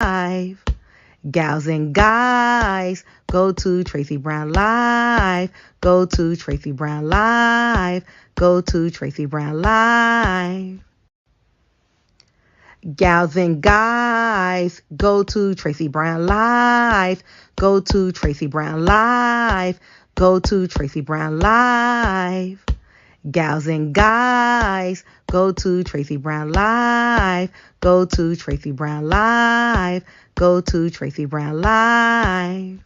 Live. Gals and guys, go to Tracey Brown Live. Go to Tracey Brown Live. Go to Tracey Brown Live. Gals and guys, go to Tracey Brown Live. Go to Tracey Brown Live. Go to Tracey Brown Live. Gals and guys, go to Tracey Brown Live. Go to Tracey Brown Live. Go to Tracey Brown Live.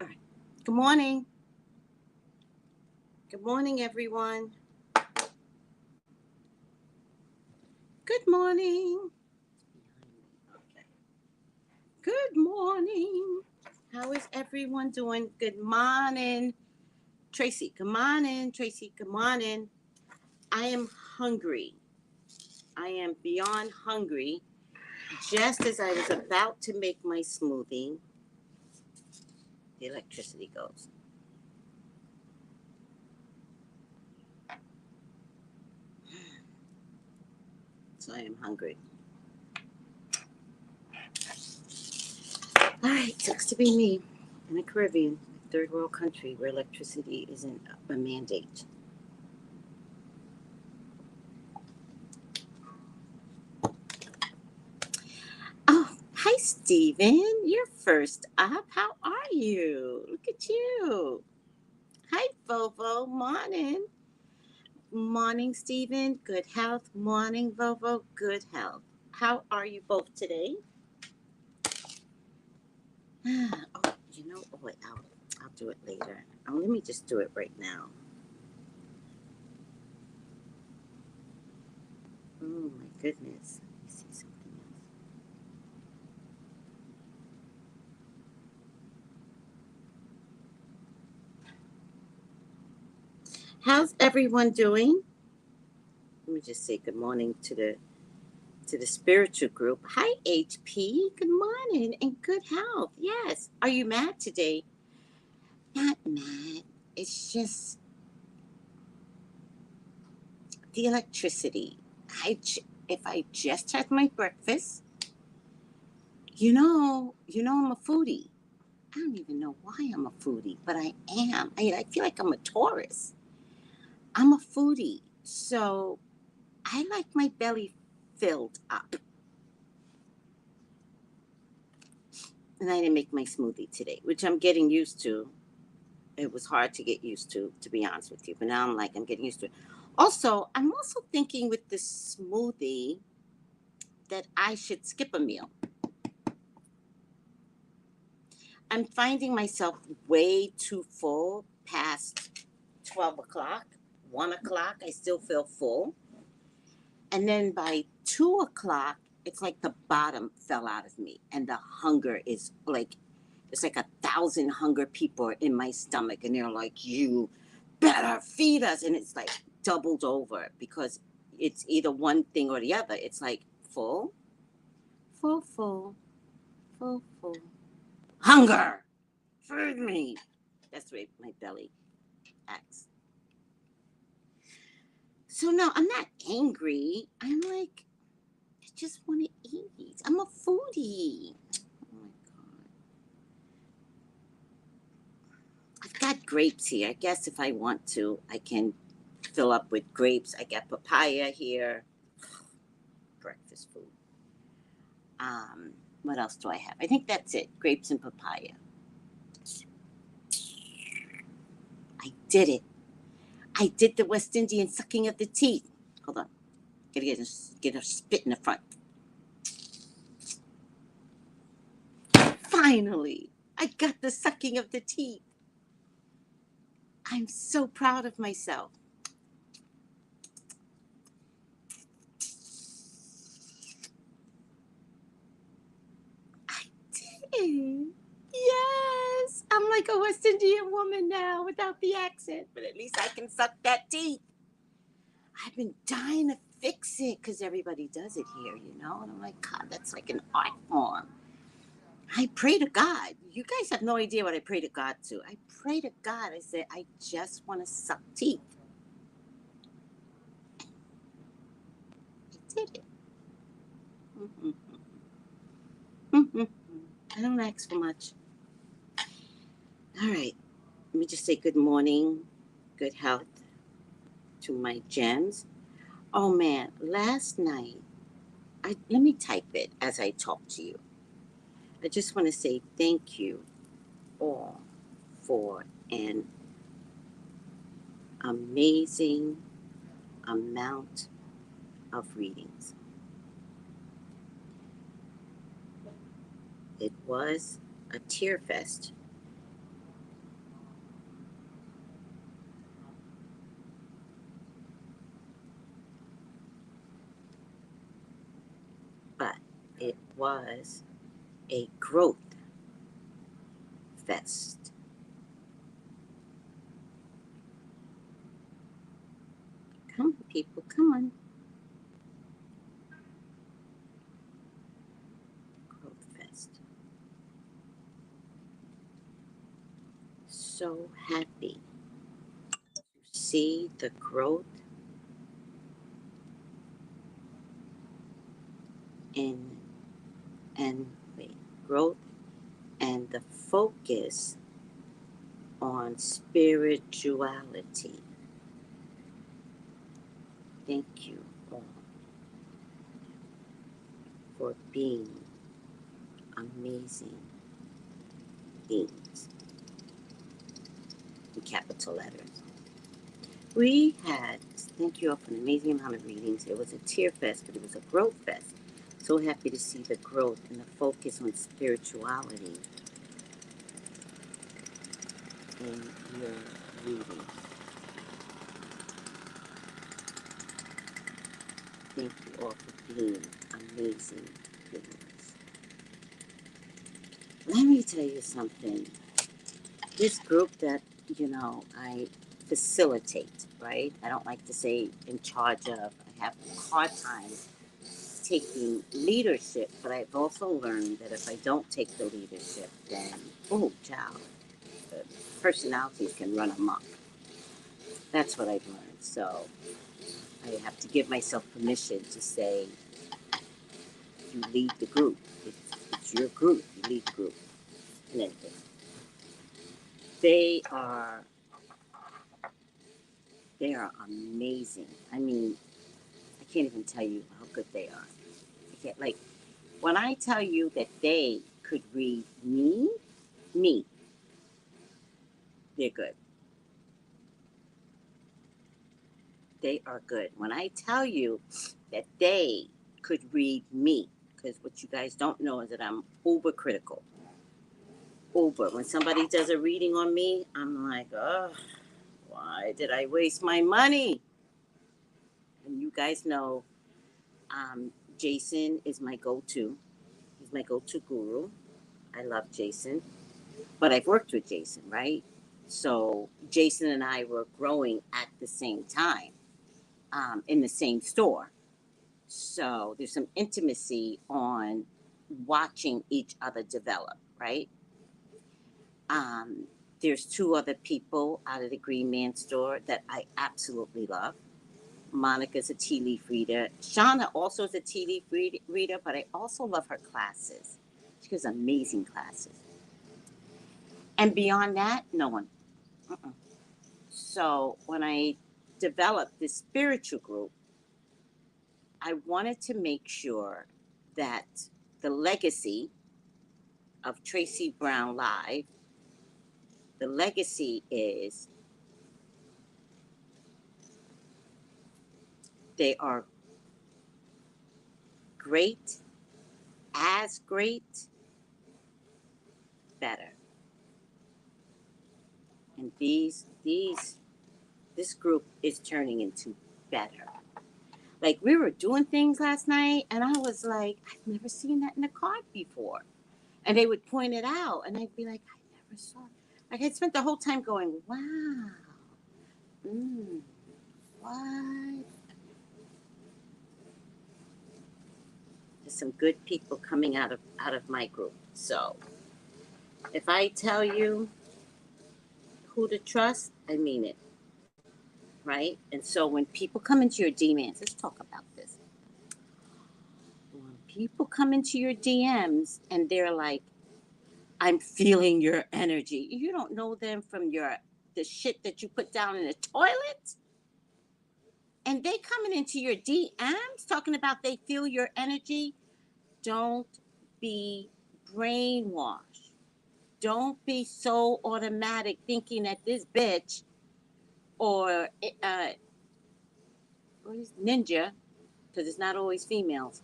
All right. Good morning. Good morning, everyone. Good morning. Okay. Good morning. How is everyone doing? Good morning. Tracey, good morning. Tracey, good morning. I am hungry. I am beyond hungry. Just as I was about to make my smoothie, the electricity goes. So I am hungry. All right, sucks to be me in the Caribbean, third world country where electricity isn't a mandate. Oh, hi, Steven. You're first up. How are you? Look at you. Hi, Vovo. Morning. Morning, Steven. Good health. Morning, Vovo. Good health. How are you both today? Oh, oh, wait, I'll do it later. Oh, let me just do it right now. Oh, my goodness. Let me see something else. How's everyone doing? Let me just say good morning to the spiritual group. Hi, HP. Good morning and good health. Yes. Are you mad today? Not mad. It's just the electricity. If I just had my breakfast, I'm a foodie. I don't even know why I'm a foodie, but I am. I feel like I'm a Taurus. I'm a foodie. So I like my belly filled up. And I didn't make my smoothie today, which I'm getting used to. It was hard to get used to be honest with you. But now I'm getting used to it. Also, I'm also thinking with this smoothie that I should skip a meal. I'm finding myself way too full past 12 o'clock, 1 o'clock. I still feel full. And then by 2 o'clock, it's like the bottom fell out of me. And the hunger is like, it's like 1,000 hunger people are in my stomach. And they're like, you better feed us. And it's like doubled over because it's either one thing or the other. It's like full, full, full, full, full. Hunger! Feed me! That's the way my belly acts. So no, I'm not angry. I'm like, I just want to eat. I'm a foodie. Oh my God. I've got grapes here. I guess if I want to, I can fill up with grapes. I got papaya here. Breakfast food. What else do I have? I think that's it. Grapes and papaya. I did it. I did the West Indian sucking of the teeth. Hold on. Gotta get a spit in the front. Finally, I got the sucking of the teeth. I'm so proud of myself. I did. Yes. I'm like a West Indian woman now without the accent, but at least I can suck that teeth. I've been dying to fix it because everybody does it here, And I'm like, God, that's like an art form. I pray to God. You guys have no idea what I pray to God to. I pray to God. I said, I just want to suck teeth. I did it. Mm-hmm. Mm-hmm. I don't ask for much. All right. Let me just say good morning, good health to my gems. Oh man, last night, let me type it as I talk to you. I just want to say thank you all for an amazing amount of readings. It was a tear fest, but it was a growth fest. Come on, people, come on. Growth fest. So happy to see the growth in and wait, growth and the focus on spirituality. Thank you all for being amazing beings in capital letters. We had, thank you all for an amazing amount of readings. It was a tear fest, but it was a growth fest. So happy to see the growth and the focus on spirituality in your reading. Thank you all for being amazing beings. Let me tell you something. This group that, I facilitate, right? I don't like to say in charge of. I have a hard time taking leadership, but I've also learned that if I don't take the leadership, then, oh, child, the personalities can run amok. That's what I've learned. So I have to give myself permission to say, you lead the group. It's your group. You lead the group. And anything. They are amazing. I mean, I can't even tell you how good they are. I can't, like, when I tell you that they could read me, they're good. They are good. When I tell you that they could read me, because what you guys don't know is that I'm uber critical. Uber. When somebody does a reading on me, I'm like, oh, why did I waste my money? And you guys know, Jason is my go-to. He's my go-to guru. I love Jason. But I've worked with Jason, right? So Jason and I were growing at the same time, in the same store. So there's some intimacy on watching each other develop, right? Um, there's two other people out of the Green Man store that I absolutely love. Monica's a tea leaf reader. Shauna also is a tea leaf reader, but I also love her classes. She gives amazing classes. And beyond that, no one. Uh-uh. So when I developed this spiritual group, I wanted to make sure that the legacy of Tracey Brown Live, the legacy is they are great, as great, better. And this group is turning into better. Like we were doing things last night and I was like, I've never seen that in a card before. And they would point it out and I'd be like, I never saw it. Like I spent the whole time going, wow. What? some good people coming out of my group. So if I tell you who to trust, I mean it, right? And so when people come into your DMs, let's talk about this. When people come into your DMs and they're like, I'm feeling your energy. You don't know them from the shit that you put down in the toilet. And they coming into your DMs talking about they feel your energy. Don't be brainwashed. Don't be so automatic thinking that this bitch or ninja, because it's not always females,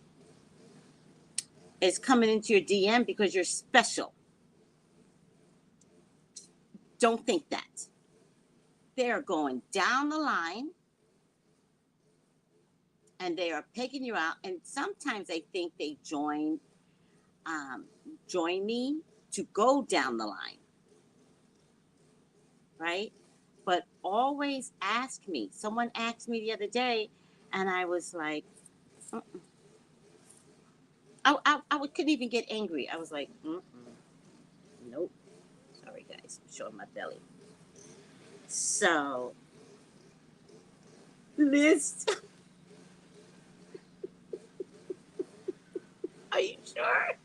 is coming into your DM because you're special. Don't think that. They're going down the line and they are pegging you out. And sometimes I think they join me to go down the line, right? But always ask me. Someone asked me the other day, and I was like, I couldn't even get angry. I was like, nope. Sorry, guys. I'm showing my belly. So, Liz, are you sure?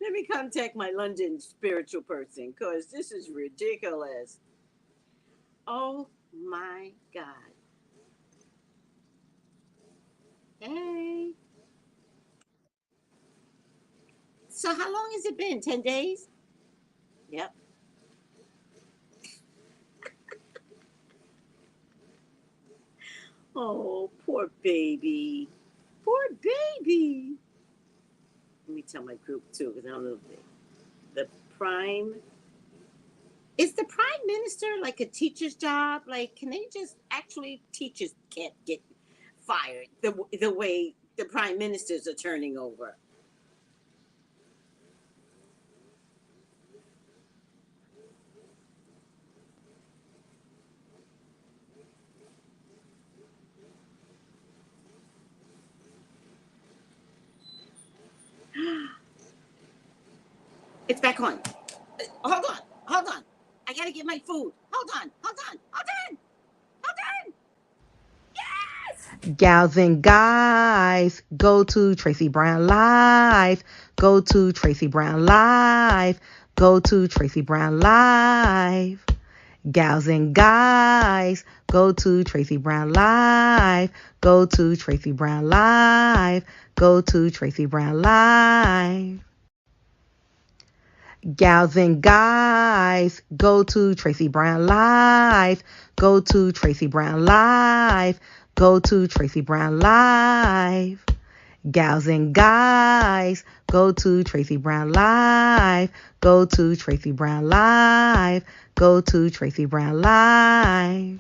Let me contact my London spiritual person because this is ridiculous. Oh my God. Hey. So how long has it been? 10 days? Yep. Oh, poor baby. Poor baby. Let me tell my group too, because I don't know the prime. Is the prime minister like a teacher's job? Like, can they just actually teachers can't get fired the way the prime ministers are turning over? It's back on. Hold on. Hold on. I gotta get my food. Hold on. Hold on. Hold on. Hold on. Yes. Gals and guys, go to Tracey Brown Live. Go to Tracey Brown Live. Go to Tracey Brown Live. Gals and guys, go to Tracey Brown Live. Go to Tracey Brown Live. Go to Tracey Brown Live. Gals and guys, go to Tracey Brown Live. Go to Tracey Brown Live. Go to Tracey Brown Live. Gals and guys, go to Tracey Brown Live. Go to Tracey Brown Live. Go to Tracey Brown Live.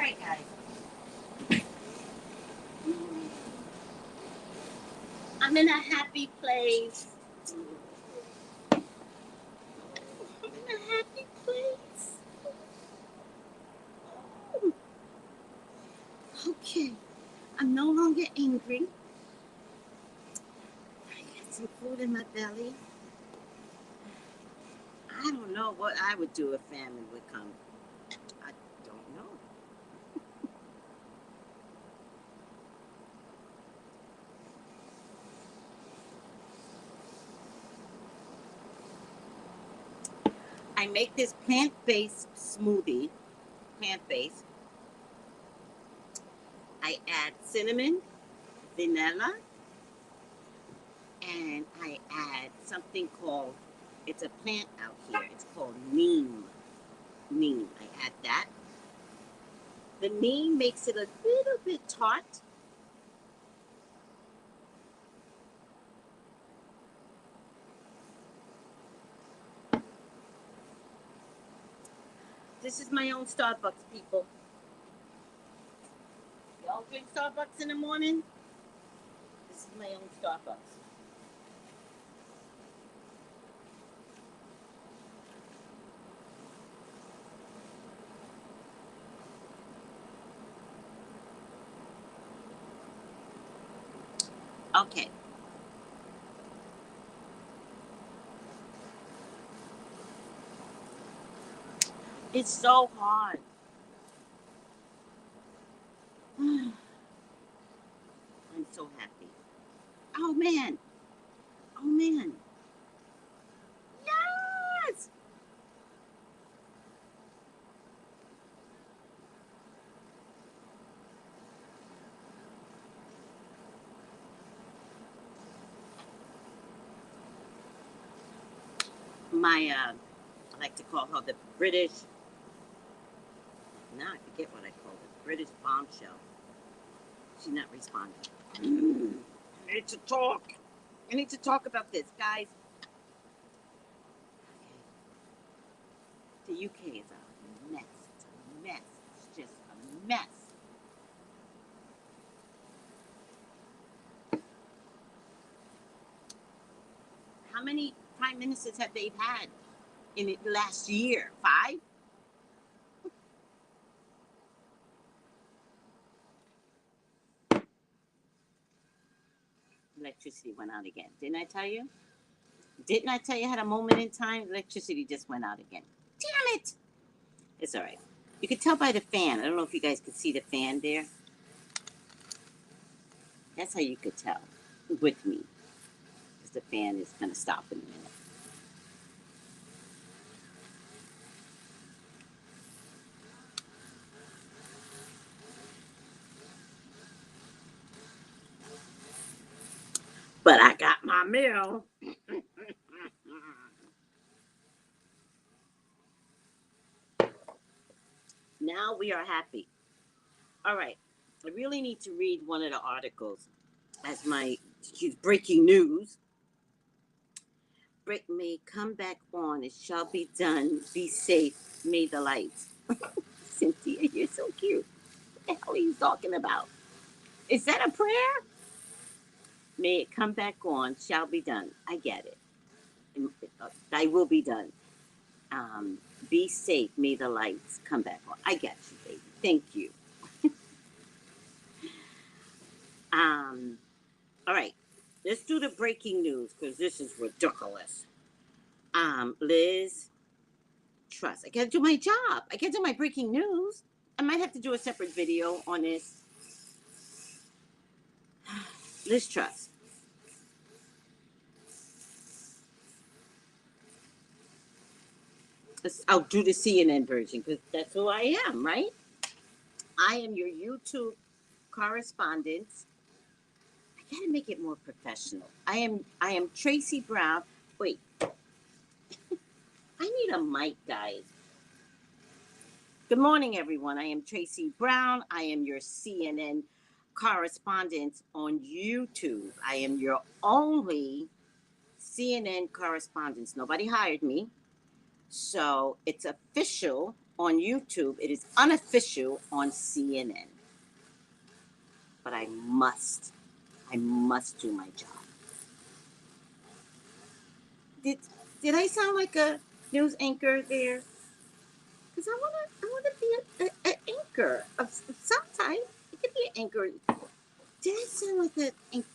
right, guys. I'm in a happy place. I'm in a happy place. Okay. I'm no longer angry. I got some food in my belly. I don't know what I would do if famine would come. I don't know. I make this plant-based smoothie. Plant-based. I add cinnamon, vanilla, and I add something called, it's a plant out here, it's called neem. Neem, I add that. The neem makes it a little bit tart. This is my own Starbucks, people. Y'all drink Starbucks in the morning? This is my own Starbucks. Okay. It's so hard. I'm so happy. Oh man. Oh man. Yes! My, I like to call her the British, now I forget what I call it, British bombshell. She's not responding. I need to talk. I need to talk about this, guys. Okay. The UK is a mess. It's a mess. It's just a mess. How many prime ministers have they had in the last year? 5? Electricity went out again. Didn't I tell you? Didn't I tell you I had a moment in time? Electricity just went out again. Damn it! It's all right. You can tell by the fan. I don't know if you guys can see the fan there. That's how you could tell with me. Because the fan is going to stop in a minute. But I got my meal. Now we are happy. All right. I really need to read one of the articles as my breaking news. Break may come back on. It shall be done. Be safe. May the lights. Cynthia, you're so cute. What the hell are you talking about? Is that a prayer? May it come back on. Shall be done. I get it. I will be done. Be safe. May the lights come back on. I get you, baby. Thank you. All right. Let's do the breaking news because this is ridiculous. Liz Truss. I gotta do my job. I can't do my breaking news. I might have to do a separate video on this. Liz Truss. I'll do the CNN version because that's who I am, right? I am your YouTube correspondent. I gotta make it more professional. I am Tracey Brown. Wait, I need a mic, guys. Good morning, everyone. I am Tracey Brown. I am your CNN correspondent on YouTube. I am your only CNN correspondent. Nobody hired me. So it's official on YouTube. It is unofficial on CNN. But I must do my job. Did I sound like a news anchor there? Because I wanna be an anchor of some type. It could be an anchor. Did I sound like an anchor?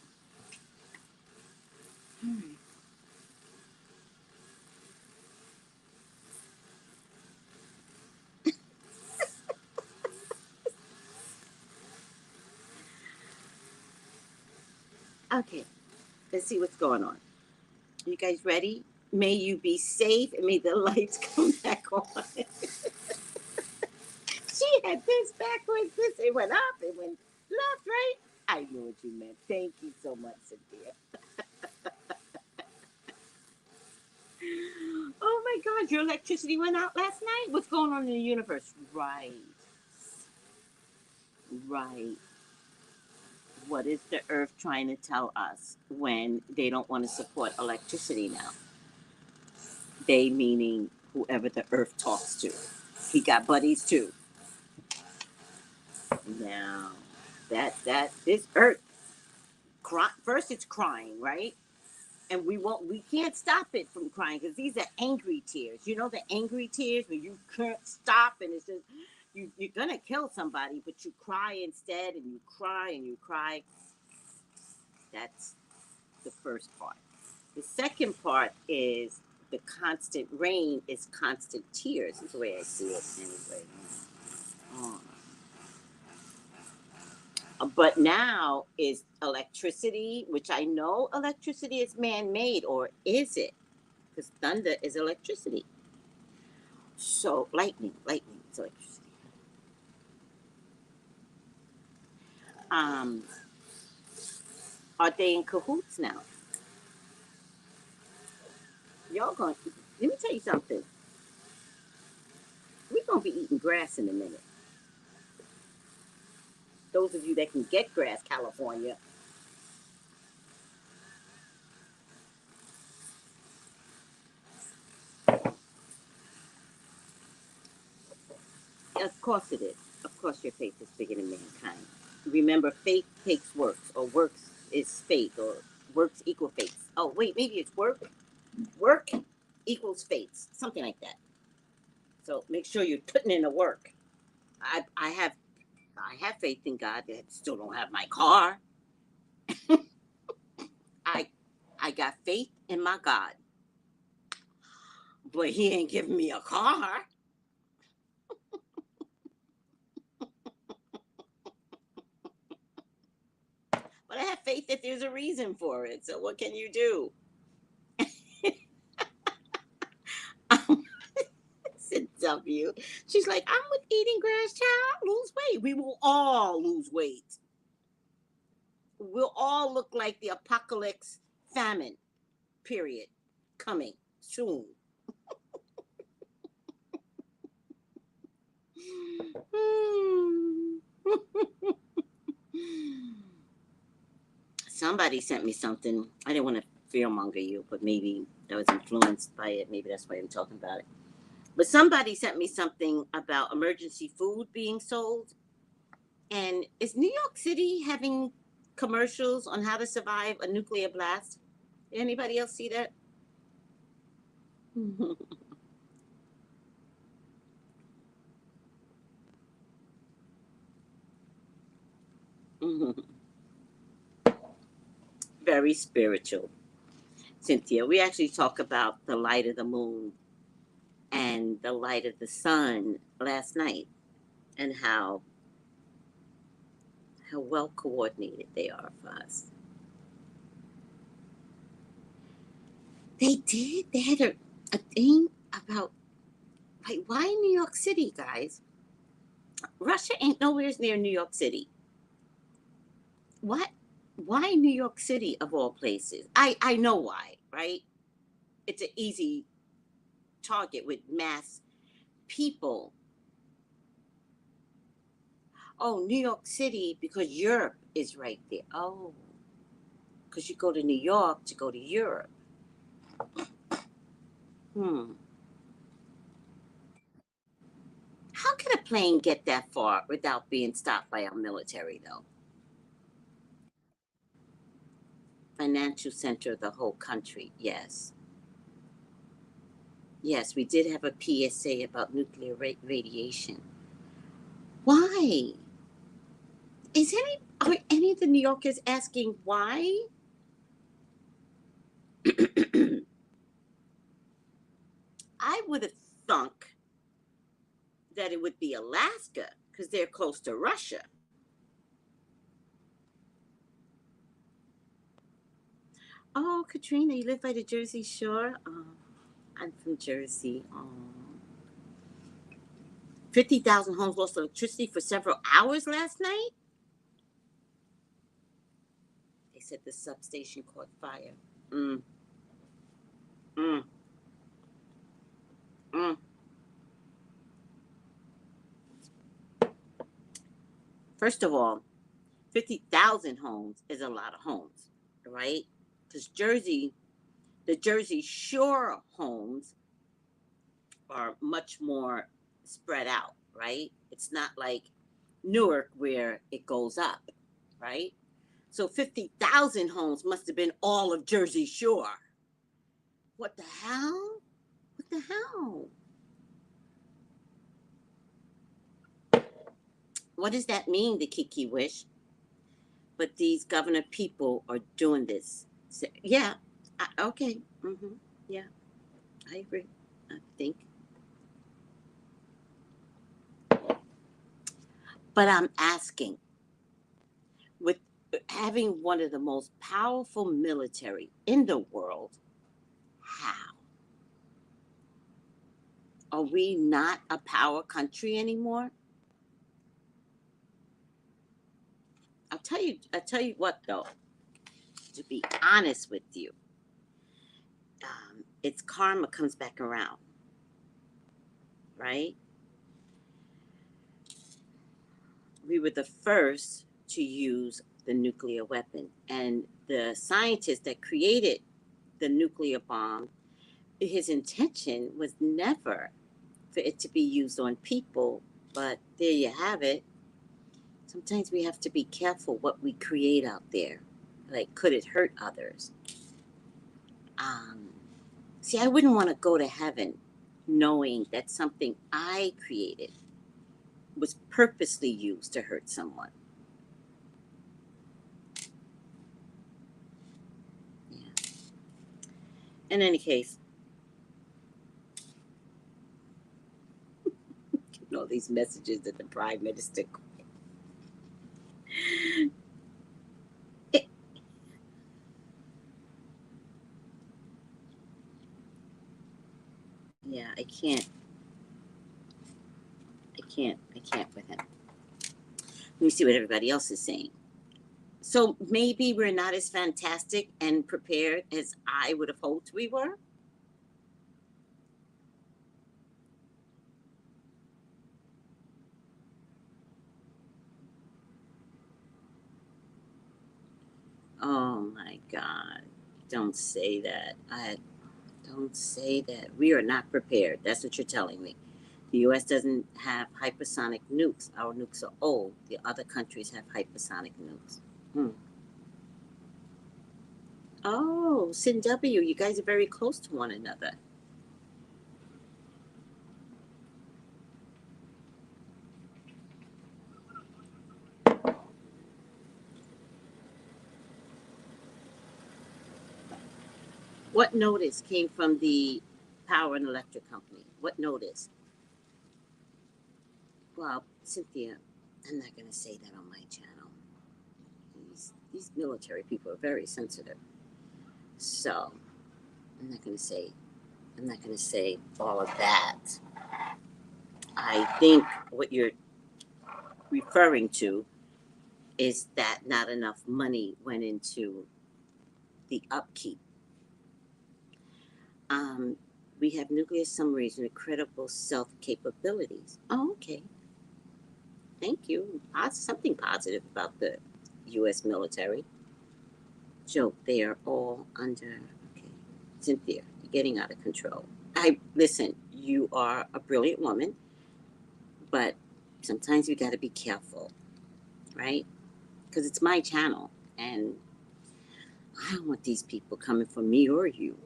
Okay, let's see what's going on. You guys ready? May you be safe and may the lights come back on. She had this backwards, this, it went up, it went left, right? I knew what you meant. Thank you so much, Cynthia. Oh my God, your electricity went out last night? What's going on in the universe? Right. What is the earth trying to tell us when they don't want to support electricity now? They meaning whoever the earth talks to. He got buddies too. Now, this earth, first it's crying, right? And we can't stop it from crying because these are angry tears. You know the angry tears where you can't stop and it's just you're gonna kill somebody, but you cry instead, and you cry and you cry. That's the first part. The second part is the constant rain is constant tears. Is the way I see it anyway. But now is electricity, which I know electricity is man-made, or is it? Because thunder is electricity. So lightning is electricity. Are they in cahoots now? Y'all going? Let me tell you something. We're gonna be eating grass in a minute. Those of you that can get grass, California. Of course it is. Of course your faith is bigger than mankind. Remember, faith takes works, or works is faith, or works equal faith. Oh, wait, maybe it's work. Work equals faith, something like that. So make sure you're putting in the work. I have faith in God. I still don't have my car. I got faith in my God, but He ain't giving me a car. But I have faith that there's a reason for it. So what can you do? W. She's like, I'm with eating grass, child. Lose weight. We will all lose weight. We'll all look like the apocalypse famine, period, coming soon. Somebody sent me something. I didn't want to fearmonger you, but maybe I was influenced by it. Maybe that's why I'm talking about it. But somebody sent me something about emergency food being sold. And is New York City having commercials on how to survive a nuclear blast? Anybody else see that? Very spiritual. Cynthia, we actually talk about the light of the moon and the light of the sun last night, and how well coordinated they are for us. They did. They had a thing about, like, why New York City, guys? Russia ain't nowhere near New York City. What? Why New York City of all places? I know why, right? It's an easy target with mass people. Oh, New York City because Europe is right there. Oh, because you go to New York to go to Europe. How can a plane get that far without being stopped by our military, though? Financial center of the whole country, yes. Yes, we did have a PSA about nuclear radiation. Why? Are any of the New Yorkers asking why? I would have thunk that it would be Alaska because they're close to Russia. Oh, Katrina, you live by the Jersey Shore? Oh, I'm from Jersey. Oh. 50,000 homes lost electricity for several hours last night? They said the substation caught fire. Mm. Mm. Mm. First of all, 50,000 homes is a lot of homes, right? Because the Jersey Shore homes are much more spread out, right? It's not like Newark where it goes up, right? So 50,000 homes must have been all of Jersey Shore. What the hell? What the hell? What does that mean, the Kiki Wish? But these governor people are doing this. So, yeah, okay. Mm-hmm. Yeah, I agree. I think. But I'm asking, with having one of the most powerful military in the world, how? Are we not a power country anymore? I'll tell you what though, to be honest with you, its karma comes back around, right? We were the first to use the nuclear weapon, and the scientist that created the nuclear bomb, his intention was never for it to be used on people, but there you have it. Sometimes we have to be careful what we create out there. Like, could it hurt others? See, I wouldn't want to go to heaven knowing that something I created was purposely used to hurt someone. Yeah. In any case, you know, these messages that the Prime Minister. Yeah, I can't with him. Let me see what everybody else is saying. So maybe we're not as fantastic and prepared as I would have hoped we were. Oh my God. Don't say that. Don't say that. We are not prepared. That's what you're telling me. The U.S. doesn't have hypersonic nukes. Our nukes are old. The other countries have hypersonic nukes. Oh, Sin W, you guys are very close to one another. What notice came from the power and electric company? What notice? Well, Cynthia, I'm not going to say that on my channel. These military people are very sensitive. So I'm not going to say all of that. I think what you're referring to is that not enough money went into the upkeep. We have nuclear submarines with incredible stealth capabilities. Oh, okay. Thank you. Something positive about the U.S. military. Joke, they are all under. Okay, Cynthia, you're getting out of control. Listen. You are a brilliant woman, But sometimes we got to be careful, right? Because it's my channel, and I don't want these people coming for me or you.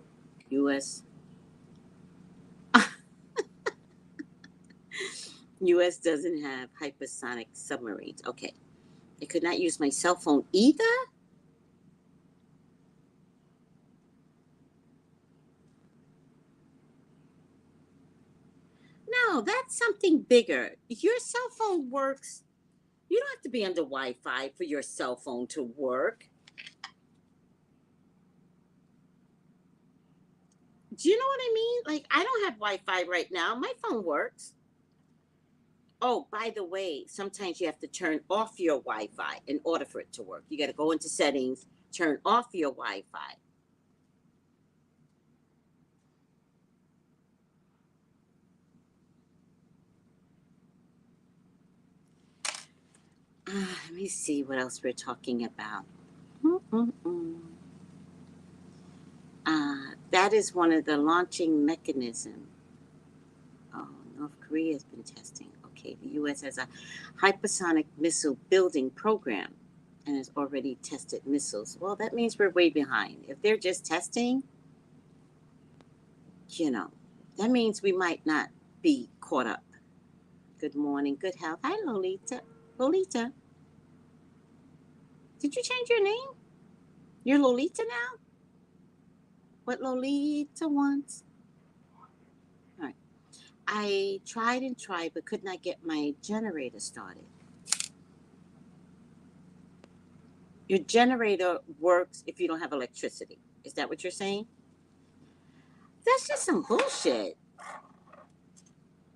U.S. U.S. doesn't have hypersonic submarines. Okay. I could not use my cell phone either? No, that's something bigger. Your cell phone works. You don't have to be under Wi-Fi for your cell phone to work. Do you know what I mean? Like, I don't have Wi-Fi right now. My phone works. Oh, by the way, sometimes you have to turn off your Wi-Fi in order for it to work. You got to go into settings, turn off your Wi-Fi. Let me see what else we're talking about. That is one of the launching mechanisms. Oh, North Korea has been testing. Okay, the U.S. has a hypersonic missile building program and has already tested missiles. Well, that means we're way behind. If they're just testing, that means we might not be caught up. Good morning, good health. Hi, Lolita. Lolita, did you change your name? You're Lolita now? What Lolita wants? All right. I tried and tried, but could not get my generator started. Your generator works if you don't have electricity. Is that what you're saying? That's just some bullshit.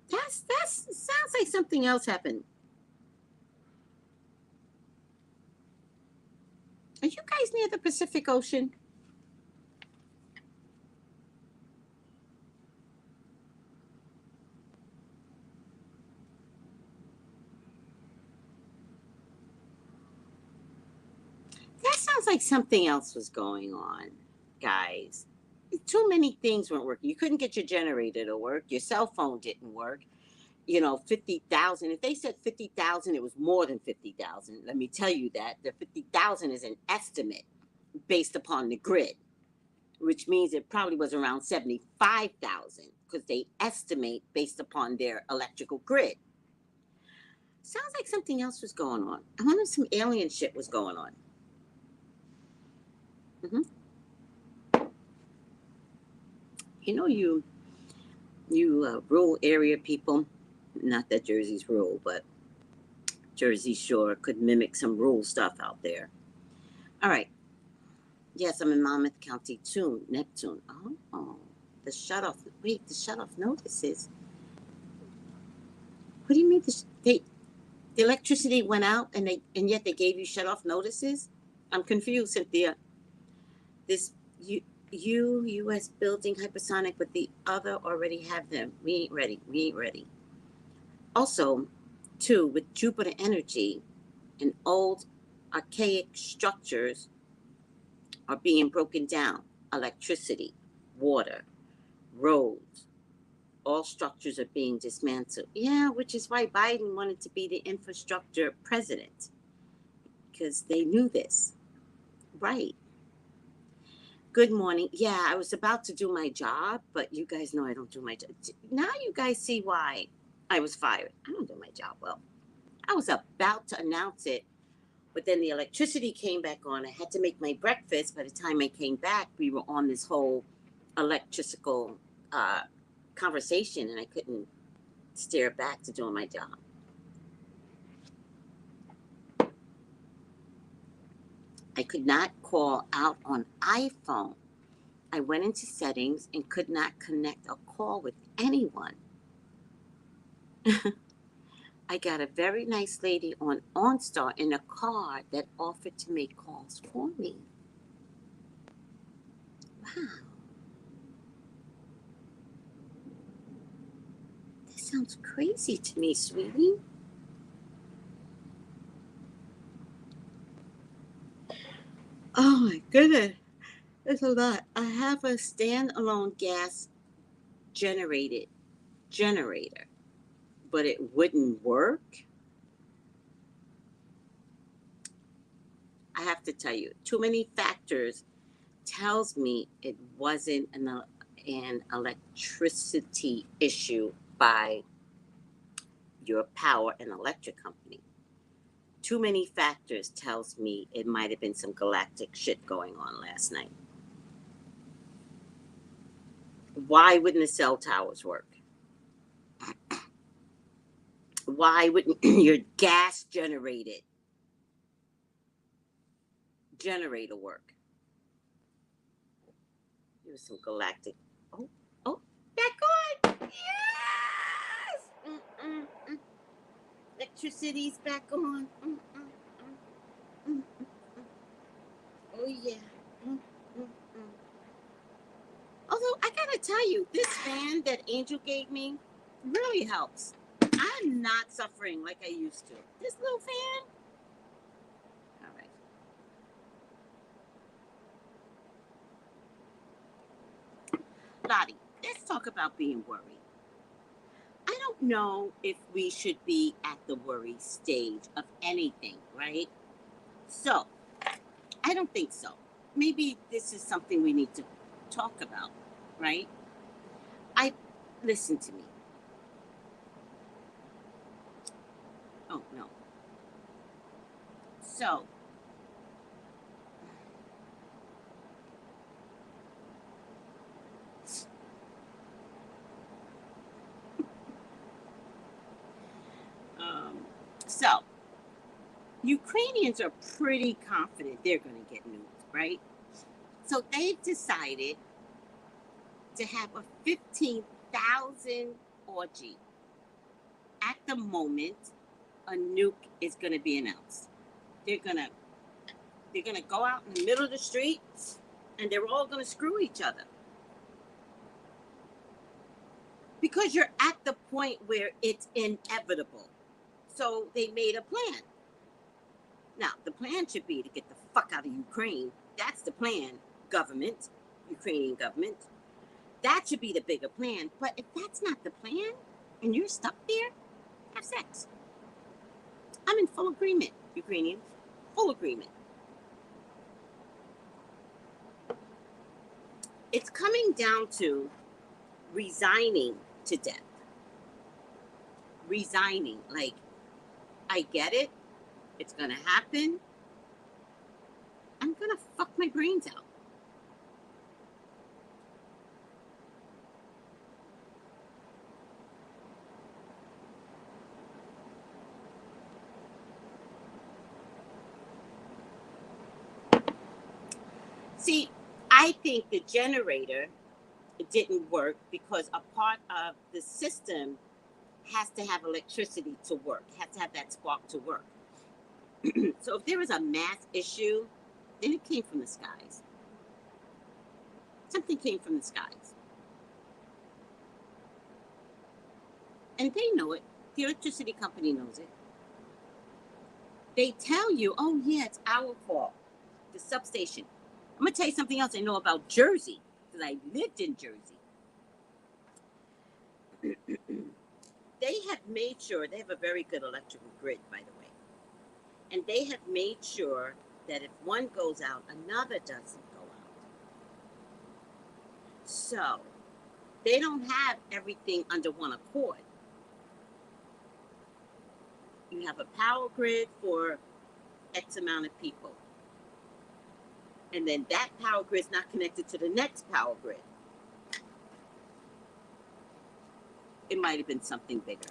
That sounds like something else happened. Are you guys near the Pacific Ocean? That sounds like something else was going on, guys. Too many things weren't working. You couldn't get your generator to work. Your cell phone didn't work. 50,000. If they said 50,000, it was more than 50,000. Let me tell you that. The 50,000 is an estimate based upon the grid, which means it probably was around 75,000 because they estimate based upon their electrical grid. Sounds like something else was going on. I wonder if some alien shit was going on. Mm-hmm. You rural area people, not that Jersey's rural, but Jersey Shore could mimic some rural stuff out there. All right. Yes, I'm in Monmouth County too, Neptune. Oh, the shutoff. Wait, the shutoff notices. What do you mean? The electricity went out and yet they gave you shutoff notices? I'm confused, Cynthia. This U.S. building hypersonic, but the other already have them. We ain't ready. Also, too, with Jupiter energy and old archaic structures are being broken down. Electricity, water, roads, all structures are being dismantled. Yeah, which is why Biden wanted to be the infrastructure president, because they knew this. Right. Good morning. Yeah, I was about to do my job, but you guys know I don't do my job. Now you guys see why I was fired. I don't do my job well. I was about to announce it, but then the electricity came back on. I had to make my breakfast. By the time I came back, we were on this whole electrical conversation, and I couldn't steer back to doing my job. I could not call out on iPhone. I went into settings and could not connect a call with anyone. I got a very nice lady on OnStar in a car that offered to make calls for me. Wow. That sounds crazy to me, sweetie. Oh my goodness. That's a lot. I have a standalone gas generator, but it wouldn't work. I have to tell you, too many factors tells me it wasn't an electricity issue by your power and electric company. Too many factors tells me it might have been some galactic shit going on last night. Why wouldn't the cell towers work? Why wouldn't your gas generator work? It was some galactic. Oh, oh, back on. Yes. Electricity's back on. Oh yeah. Although I gotta tell you, this fan that Angel gave me really helps. I'm not suffering like I used to. This little fan. All right. Lottie, let's talk about being worried. I don't know if we should be at the worry stage of anything, right? So, I don't think so. Maybe this is something we need to talk about, right? Listen to me. Oh, no. So, so Ukrainians are pretty confident they're going to get nuked, right? So they've decided to have a 15,000 orgy. At the moment, a nuke is going to be announced. They're gonna go out in the middle of the street, and they're all going to screw each other. Because you're at the point where it's inevitable. So they made a plan. Now, the plan should be to get the fuck out of Ukraine. That's the plan, government, Ukrainian government. That should be the bigger plan. But if that's not the plan, and you're stuck there, have sex. I'm in full agreement, Ukrainians. Full agreement. It's coming down to resigning to death. Resigning. Like, I get it. It's going to happen. I'm going to fuck my brains out. See, I think the generator didn't work because a part of the system has to have electricity to work, has to have that spark to work. So if there was a mass issue, then it came from the skies. Something came from the skies. And they know it. The electricity company knows it. They tell you, oh yeah, it's our fault. The substation. I'm going to tell you something else I know about Jersey, because I lived in Jersey. They have made sure, they have a very good electrical grid, by the way. And they have made sure that if one goes out, another doesn't go out. So, they don't have everything under one accord. You have a power grid for X amount of people. And then that power grid is not connected to the next power grid. It might have been something bigger.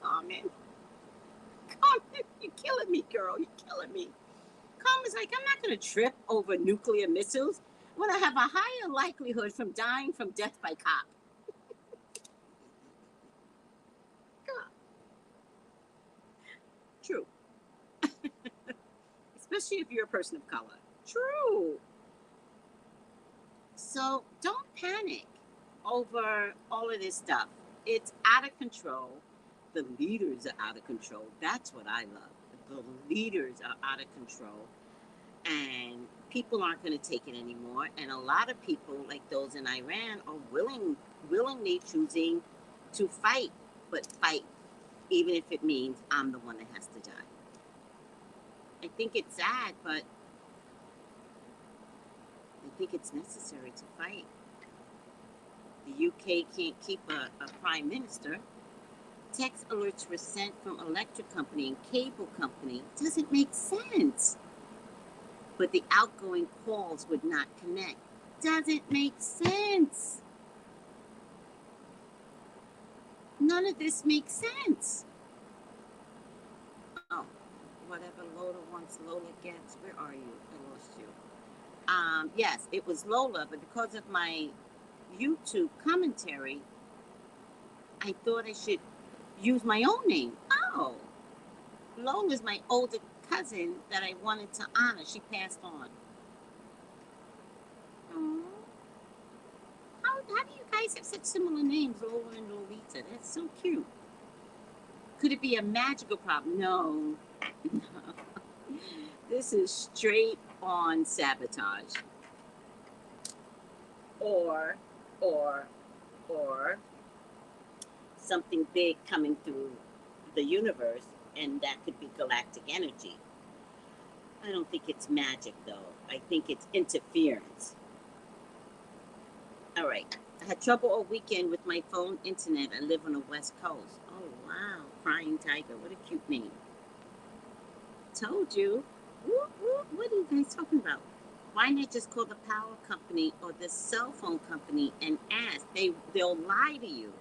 Carmen, you're killing me, girl. You're killing me. Carmen's like, I'm not going to trip over nuclear missiles when I have a higher likelihood from dying from death by cop. True. Especially if you're a person of color. True. So don't panic over all of this stuff. It's out of control. The leaders are out of control. That's what I love. The leaders are out of control. and people aren't going to take it anymore. And a lot of people, like those in Iran, are willingly choosing to fight, but fight even if it means I'm the one that has to die. I think it's sad, but I think it's necessary to fight. The UK can't keep a prime minister. Text alerts were sent from electric company and cable company. Doesn't make sense. But the outgoing calls would not connect. Doesn't make sense. None of this makes sense. Oh, whatever Lola wants, Lola gets. Where are you? I lost you. Yes, it was Lola, but because of my YouTube commentary, I thought I should use my own name. Oh, Lola's my older cousin that I wanted to honor. She passed on. Oh, how do you guys have such similar names, Lola and Lolita? That's so cute. Could it be a magical problem? No. This is straight on sabotage. Or something big coming through the universe, and that could be galactic energy. I don't think it's magic, though. I think it's interference. All right. I had trouble all weekend with my phone internet. I live on the West Coast. Oh, wow. Crying Tiger. What a cute name. Told you. What are you guys talking about? Why not just call the power company or the cell phone company and ask? They'll lie to you.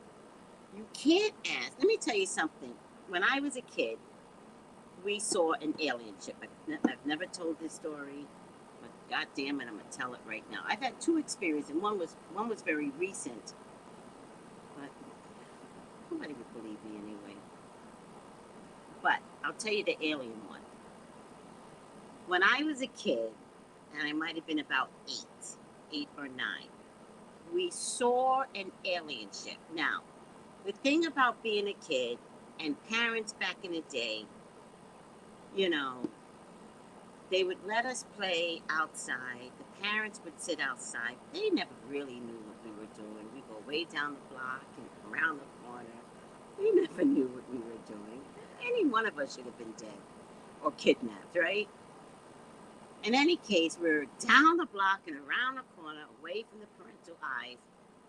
You can't ask. Let me tell you something. When I was a kid, we saw an alien ship. I've never told this story, but God damn it, I'm gonna tell it right now. I've had two experiences, and one was very recent, but nobody would believe me anyway. But I'll tell you the alien one. When I was a kid, and I might have been about 8 or 9, we saw an alien ship. Now, the thing about being a kid and parents back in the day, you know, they would let us play outside. The parents would sit outside. They never really knew what we were doing. We go way down the block and around the corner. We never knew what we were doing. Any one of us should have been dead or kidnapped, right? In any case, we're down the block and around the corner, away from the parental eyes,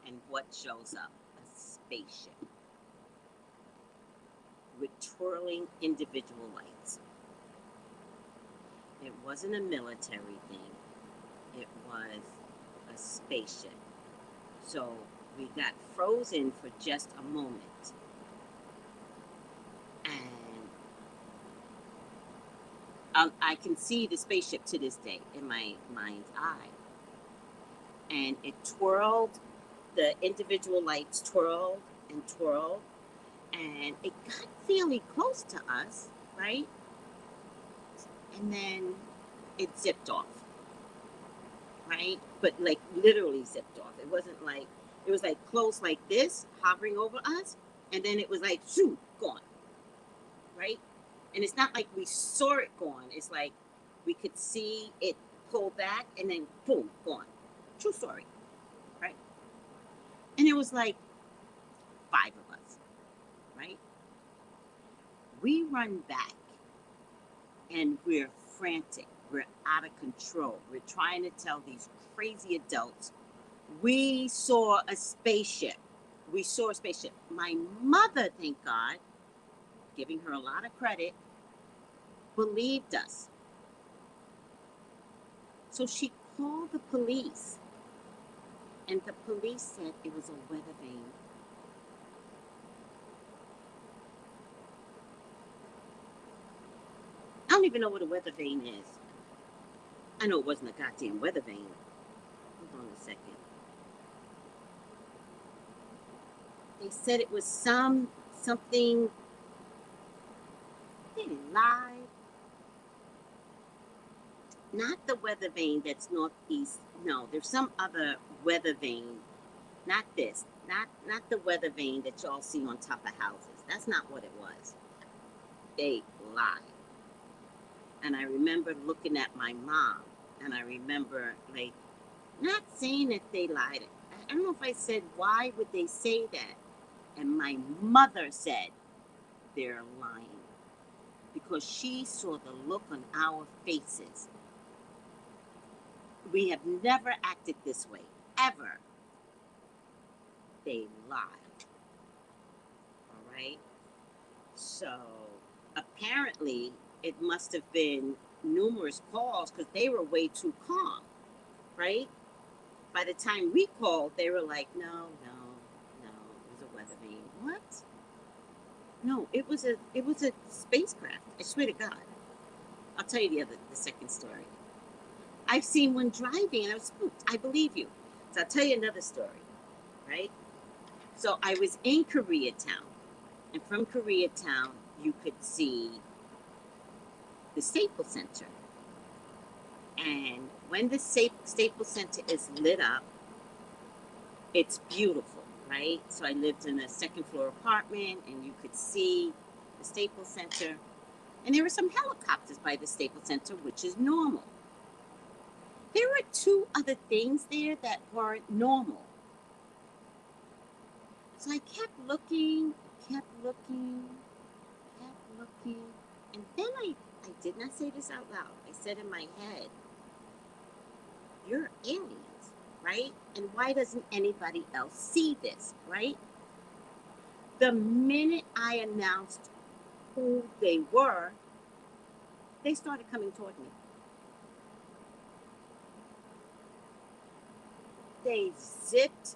and what shows up? A spaceship with twirling individual lights. It wasn't a military thing. It was a spaceship. So we got frozen for just a moment. And I can see the spaceship to this day in my mind's eye. And it twirled, the individual lights twirled and twirled, and it got fairly close to us, right? And then it zipped off, right? But like literally zipped off. It wasn't like, it was like close like this, hovering over us, and then it was like, shoot, gone, right? And it's not like we saw it gone. It's like we could see it pull back and then boom, gone. True story, right? And it was like 5 of us, right? We run back and we're frantic. We're out of control. We're trying to tell these crazy adults, we saw a spaceship. We saw a spaceship. My mother, thank God, giving her a lot of credit, believed us. So she called the police, and the police said it was a weather vane. I don't even know what a weather vane is. I know it wasn't a goddamn weather vane. Hold on a second. They said it was something. They lied. Not the weather vane that's northeast. No, there's some other weather vane. Not this. Not the weather vane that y'all see on top of houses. That's not what it was. They lied. And I remember looking at my mom And I remember, like, not saying that they lied. I don't know if I said, why would they say that? And my mother said, they're lying. Because she saw the look on our faces. We have never acted this way, ever. They lied. All right? So apparently, it must have been numerous calls because they were way too calm, right? By the time we called, they were like, no, it was a weather vane. What? No, it was a spacecraft. I swear to God. I'll tell you the second story. I've seen one driving and I was spooked. I believe you. So I'll tell you another story, right? So I was in Koreatown, and from Koreatown, you could see the Staples Center. And when the Staples Center is lit up, it's beautiful, right? So I lived in a second floor apartment, and you could see the Staples Center. And there were some helicopters by the Staples Center, which is normal. There were two other things there that weren't normal. So I kept looking, and then I did not say this out loud. I said in my head, you're aliens, right? And why doesn't anybody else see this, right? The minute I announced who they were, they started coming toward me. They zipped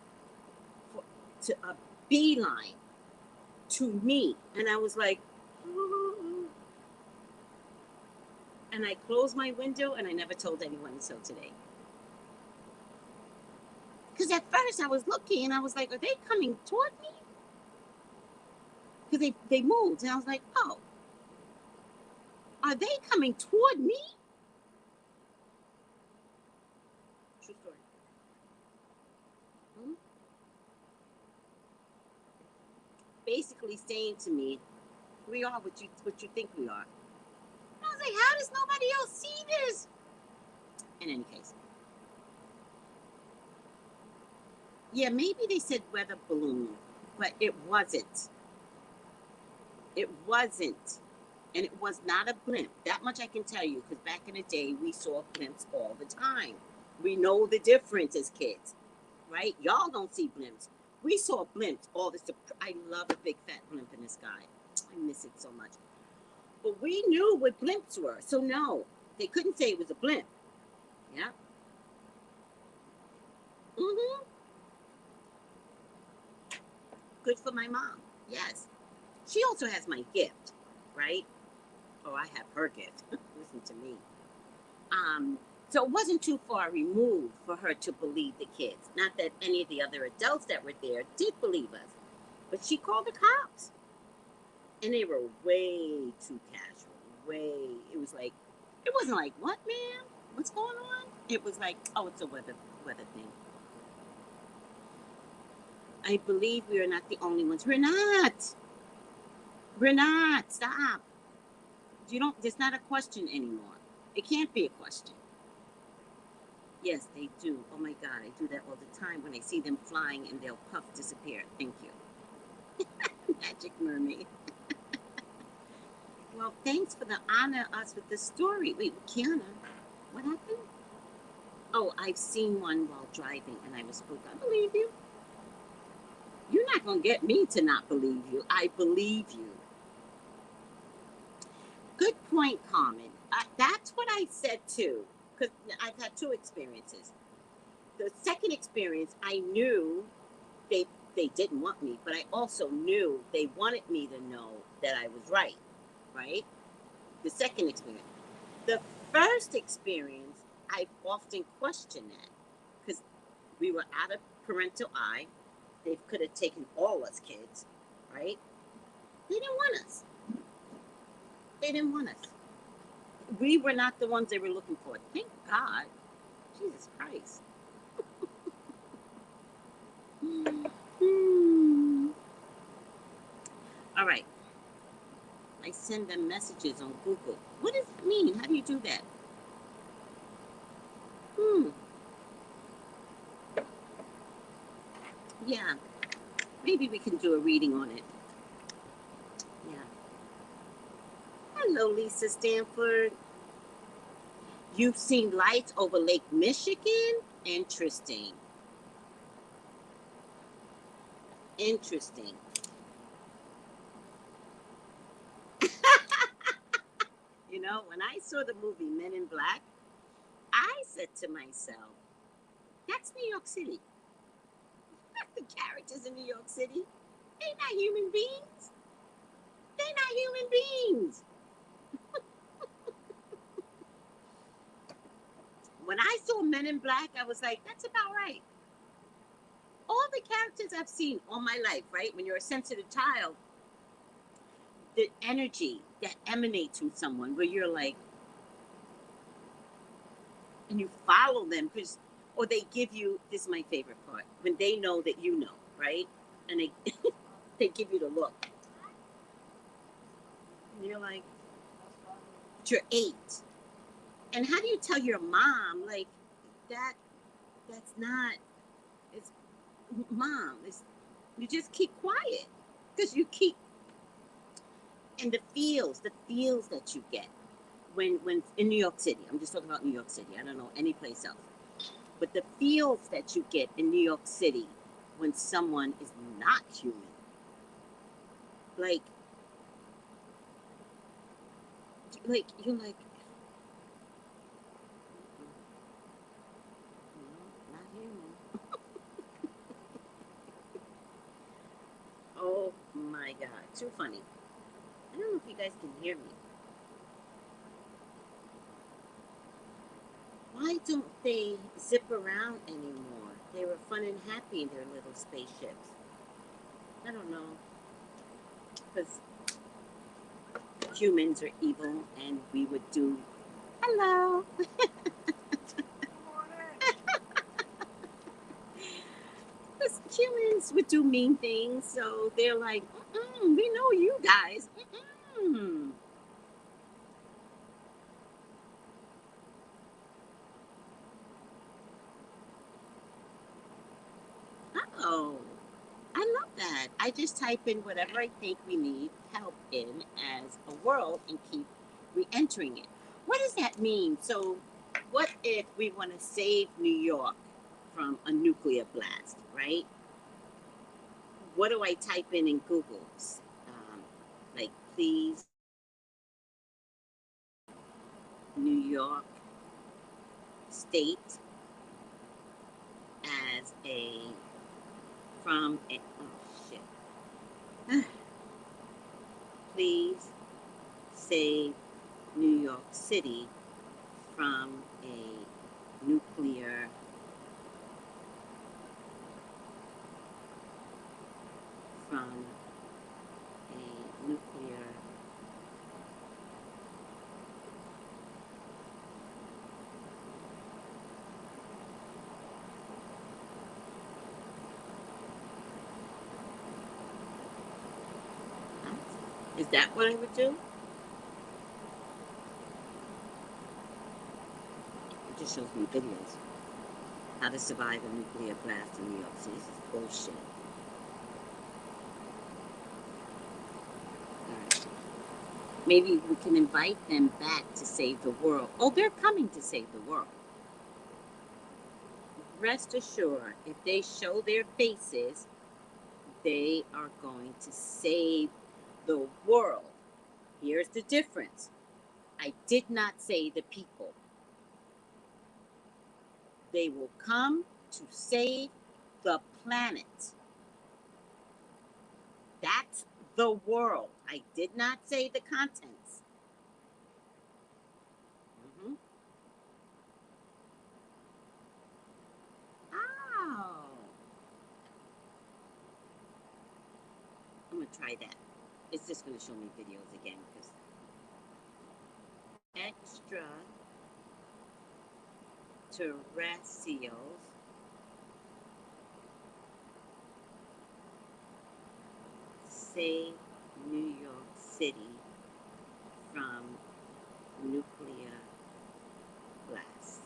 to a beeline to me. And I was like, ooh. And I closed my window and I never told anyone until today. Because at first I was looking and I was like, are they coming toward me? Because they moved. And I was like, oh, are they coming toward me? True story. Hmm? Basically saying to me, we are what you think we are. And I was like, how does nobody else see this? In any case. Yeah, maybe they said weather balloon, but it wasn't. It wasn't. And it was not a blimp. That much I can tell you, because back in the day, we saw blimps all the time. We know the difference as kids, right? Y'all don't see blimps. We saw blimps all this. I love a big fat blimp in the sky. I miss it so much. But we knew what blimps were. So no, they couldn't say it was a blimp. Yeah. Mm-hmm. Good for my mom. Yes. She also has my gift, right? Oh, I have her gift. Listen to me. So it wasn't too far removed for her to believe the kids. Not that any of the other adults that were there did believe us, but she called the cops, and they were way too casual. It was like, it wasn't like, what, ma'am? What's going on? It was like, oh, it's a weather thing. I believe we are not the only ones. We're not. We're not. Stop. There's not a question anymore. It can't be a question. Yes, they do. Oh my God, I do that all the time when I see them flying and they'll puff, disappear. Thank you. Magic mermaid. Well, thanks for the honor us with the story. Wait, Kiana, what happened? Oh, I've seen one while driving and I was spooked. I believe you. You're not going to get me to not believe you. I believe you. Good point, Carmen. That's what I said too, because I've had two experiences. The second experience, I knew they didn't want me, but I also knew they wanted me to know that I was right, right? The second experience. The first experience, I often question that, because we were out of parental eye. They could have taken all us kids, right? They didn't want us. They didn't want us. We were not the ones they were looking for. Thank God. Jesus Christ. All right. I send them messages on Google. What does it mean? How do you do that? Hmm. Yeah. Maybe we can do a reading on it. Yeah. Hello, Lisa Stanford. You've seen lights over Lake Michigan? Interesting. Interesting. You know, when I saw the movie Men in Black, I said to myself, that's New York City. The characters in New York City, they're not human beings. They're not human beings. When I saw Men in Black, I was like, that's about right. All the characters I've seen all my life, right? When you're a sensitive child, the energy that emanates from someone where you're like, and you follow them because, or they give you, this is my favorite part, when they know that you know, right? And they, they give you the look. And you're like, but you're 8. And how do you tell your mom, like, that's not, it's mom, it's, you just keep quiet because you keep, and the feels that you get when in New York City, I'm just talking about New York City, I don't know any place else, but the feels that you get in New York City when someone is not human, like you're like, no, not human. Oh my God, too funny. I don't know if you guys can hear me. Why don't they zip around anymore? They were fun and happy in their little spaceships. I don't know. Because humans are evil and we would do. Hello. Because humans would do mean things. So they're like, we know you guys. Oh, I love that. I just type in whatever I think we need help in as a world and keep re-entering it. What does that mean? So, what if we want to save New York from a nuclear blast, right? What do I type in Google? Like, please, New York State as a, from a, oh shit. Please save New York City from a nuclear from a nuclear is that what I would do? It just shows me videos. How to survive a nuclear blast in New York City. This is bullshit. Alright. Maybe we can invite them back to save the world. Oh, they're coming to save the world. Rest assured, if they show their faces, they are going to save the world. Here's the difference. I did not say the people. They will come to save the planet. That's the world. I did not say the contents. Mm-hmm. Oh. I'm going to try that. It's just going to show me videos again because extraterrestrials save New York City from nuclear blasts.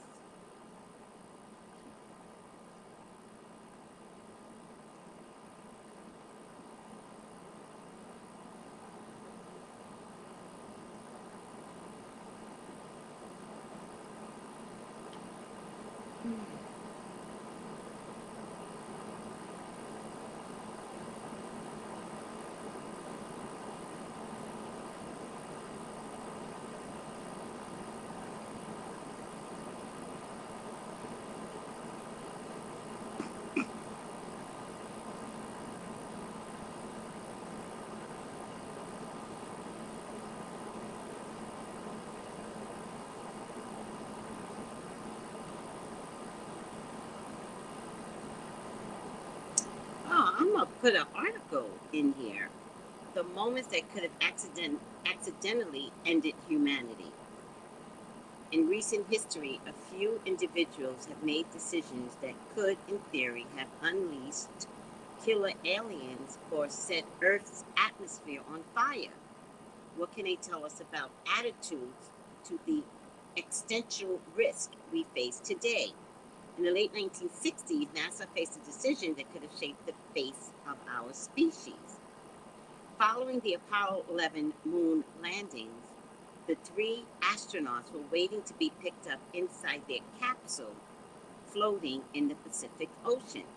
put an article in here. The moments that could have accidentally ended humanity. In recent history, a few individuals have made decisions that could, in theory, have unleashed killer aliens or set Earth's atmosphere on fire. What can they tell us about attitudes to the existential risk we face today? In the late 1960s, NASA faced a decision that could have shaped the face of our species. Following the Apollo 11 moon landings, the 3 astronauts were waiting to be picked up inside their capsule floating in the Pacific Ocean,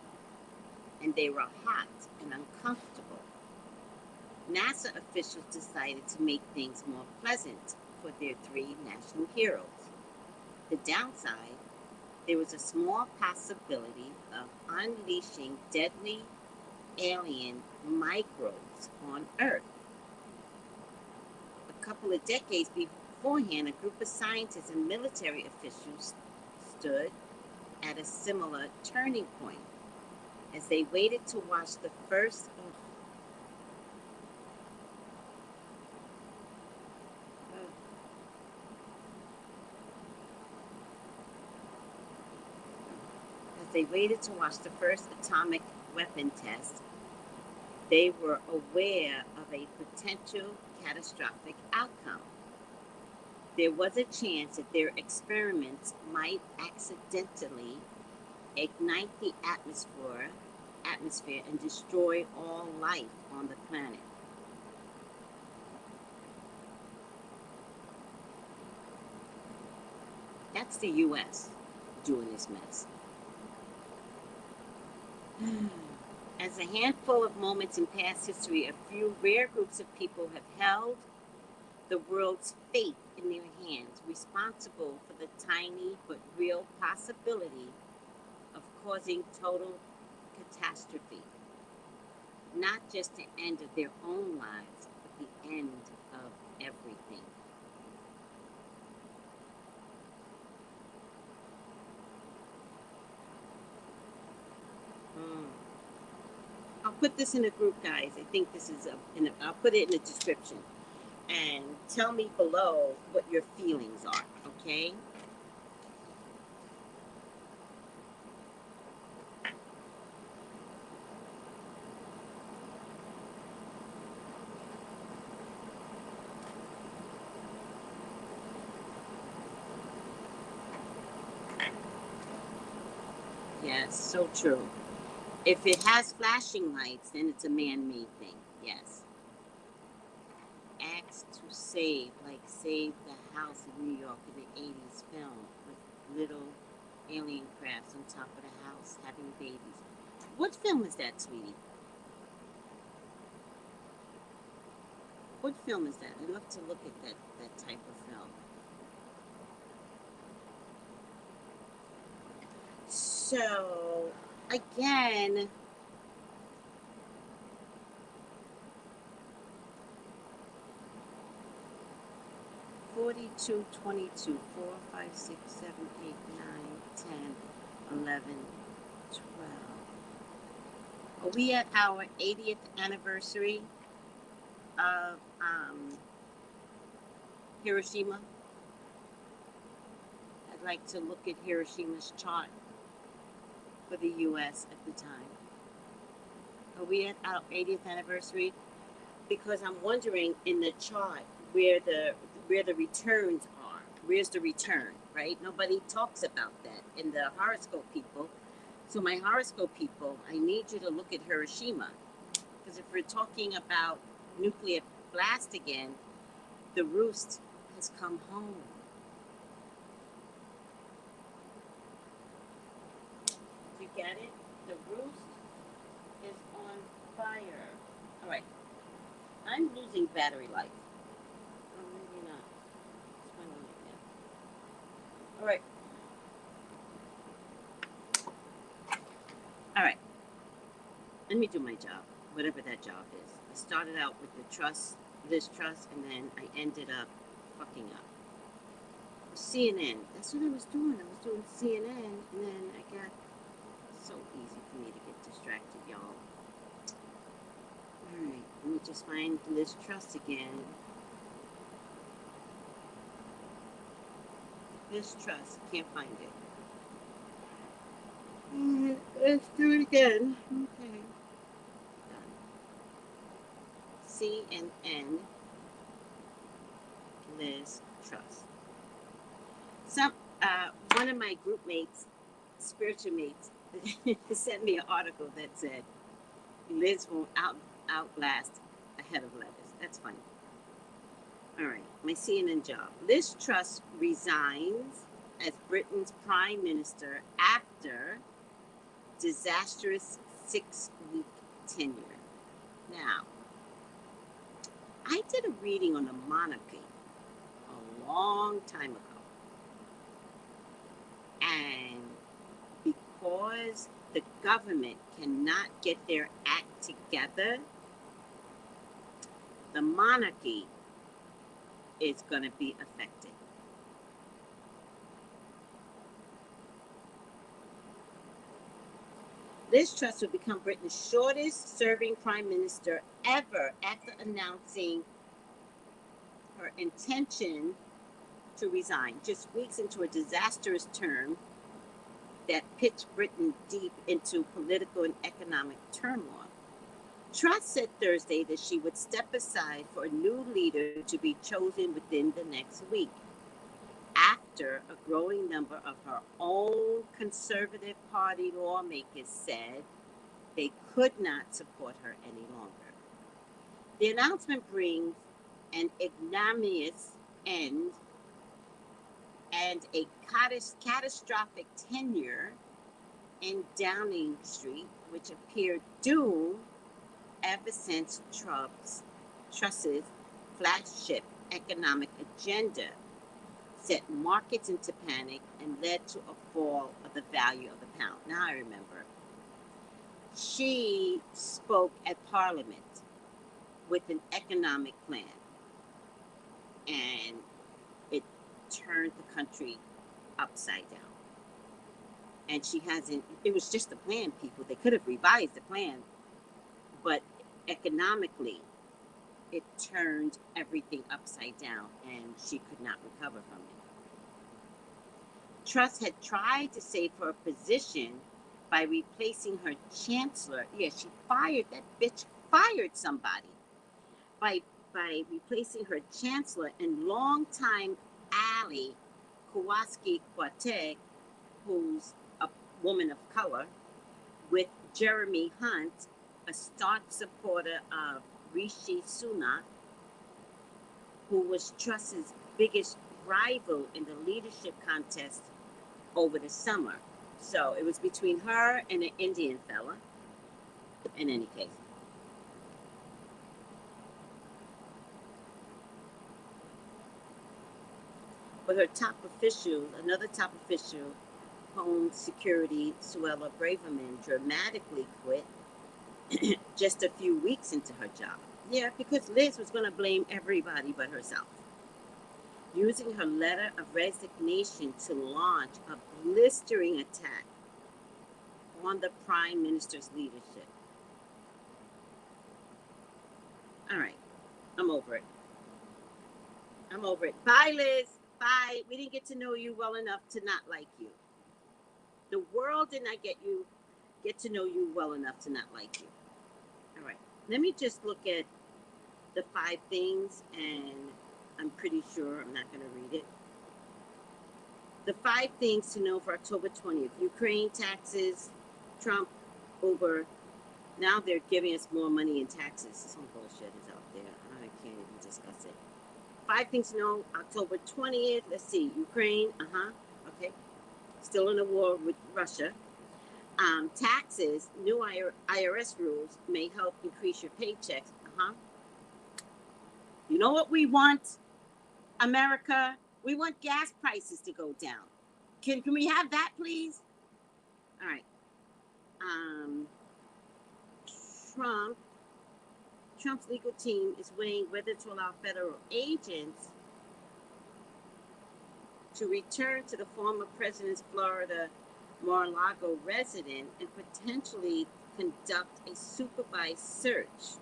and they were hot and uncomfortable. NASA officials decided to make things more pleasant for their 3 national heroes. The downside, there was a small possibility of unleashing deadly alien microbes on Earth. A couple of decades beforehand, a group of scientists and military officials stood at a similar turning point as they waited to watch the first atomic weapon test. They were aware of a potential catastrophic outcome. There was a chance that their experiments might accidentally ignite the atmosphere and destroy all life on the planet. That's the U.S. doing this mess. As a handful of moments in past history, a few rare groups of people have held the world's fate in their hands, responsible for the tiny but real possibility of causing total catastrophe. Not just the end of their own lives, but the end of everything. I'll put this in a group, guys. I think this is I'll put it in the description. And tell me below what your feelings are, okay? Yes, so true. If it has flashing lights, then it's a man-made thing. Yes. Acts to save, like Save the House in New York in the 80s film with little alien crafts on top of the house having babies. What film is that, sweetie? What film is that? I'd love to look at that type of film. So, again, (42, 22, 4, 5, 6, 7, 8, 9, 10, 11, 12). Are we at our 80th anniversary of Hiroshima? I'd like to look at Hiroshima's chart for the U.S. at the time. Are we at our 80th anniversary? Because I'm wondering in the chart where the returns are. Where's the return, right? Nobody talks about that in the horoscope people. So my horoscope people, I need you to look at Hiroshima. Because if we're talking about nuclear blast again, the roost has come home. You get it? The roost is on fire. All right. I'm losing battery life. Oh, maybe not. It's fine like that. All right. All right. Let me do my job, whatever that job is. I started out with the this trust, and then I ended up fucking up. CNN. That's what I was doing. I was doing CNN, and then I got so easy for me to get distracted, y'all. me just find Liz Truss again. Liz Truss, can't find it. Let's do it again. Okay. Done. CNN, Liz Truss. One of my group mates, spiritual mates, sent me an article that said Liz won't outlast a head of lettuce. That's funny. All right, my CNN job. Liz Truss resigns as Britain's prime minister after disastrous 6-week tenure. Now, I did a reading on the monarchy a long time ago. And because the government cannot get their act together, the monarchy is going to be affected. Liz Truss will become Britain's shortest serving prime minister ever after announcing her intention to resign just weeks into a disastrous term that pitched Britain deep into political and economic turmoil. Truss said Thursday that she would step aside for a new leader to be chosen within the next week, after a growing number of her own Conservative Party lawmakers said they could not support her any longer. The announcement brings an ignominious end and a catastrophic tenure in Downing Street, which appeared doomed ever since Truss's flagship economic agenda set markets into panic and led to a fall of the value of the pound. Now I remember. She spoke at Parliament with an economic plan, and it turned the country upside down. And she hasn't, it was just a plan, people. They could have revised the plan, but economically, it turned everything upside down, and she could not recover from it. Truss had tried to save her position by replacing her chancellor. Yeah, she fired, that bitch fired somebody. By replacing her chancellor and longtime ally, Kowalski Kwate, who's a woman of color, with Jeremy Hunt, a staunch supporter of Rishi Sunak, who was Truss's biggest rival in the leadership contest over the summer. So it was between her and an Indian fella, in any case. But her top official, another top official, Home Security Suella Braverman, dramatically quit just a few weeks into her job. Yeah, because Liz was going to blame everybody but herself, using her letter of resignation to launch a blistering attack on the Prime Minister's leadership. All right, I'm over it. I'm over it. Bye, Liz. Bye. We didn't get to know you well enough to not like you. The world did not get to know you well enough to not like you. All right. Let me just look at the 5 things, and I'm pretty sure I'm not going to read it. The 5 things to know for October 20th. Ukraine taxes, Trump, Uber. Now they're giving us more money in taxes. Some bullshit is out there. I can't even discuss it. 5 things to know October 20th. Let's see. Ukraine. Okay. Still in a war with Russia. Taxes. New IRS rules may help increase your paychecks. You know what we want, America? We want gas prices to go down. Can we have that, please? All right. Trump's legal team is weighing whether to allow federal agents to return to the former president's Florida Mar-a-Lago residence and potentially conduct a supervised search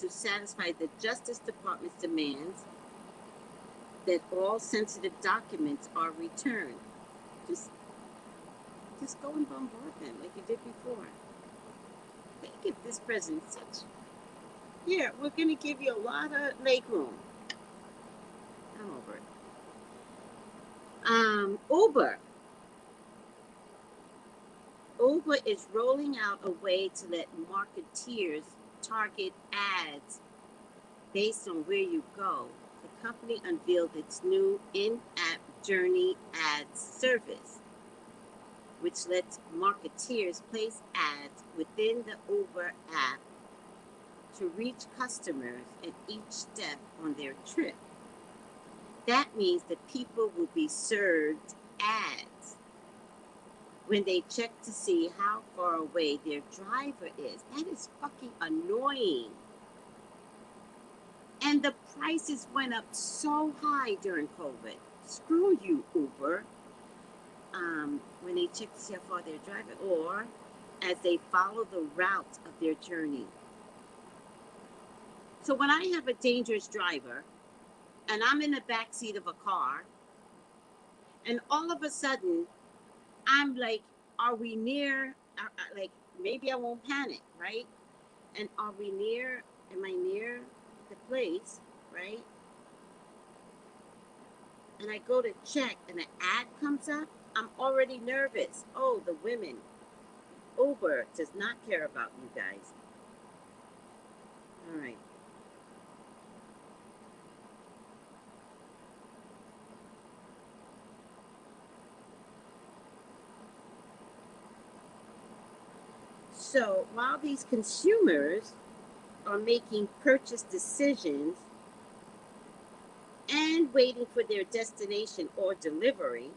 to satisfy the Justice Department's demands that all sensitive documents are returned. Just go and bombard them like you did before. They give this president such. Here, we're going to give you a lot of leg room. I'm over it. Uber. Uber is rolling out a way to let marketeers target ads based on where you go. The company unveiled its new in-app journey ads service, which lets marketeers place ads within the Uber app to reach customers at each step on their trip. That means that people will be served ads when they check to see how far away their driver is. That is fucking annoying. And the prices went up so high during COVID. Screw you, Uber. When they check to see how far their driver, or as they follow the route of their journey. So when I have a dangerous driver and I'm in the back seat of a car, and all of a sudden I'm like, are we near, like, maybe I won't panic, right? And am I near the place, right? And I go to check and an ad comes up, I'm already nervous. Oh, the women. Uber does not care about you guys. All right. So while these consumers are making purchase decisions and waiting for their destination or delivery,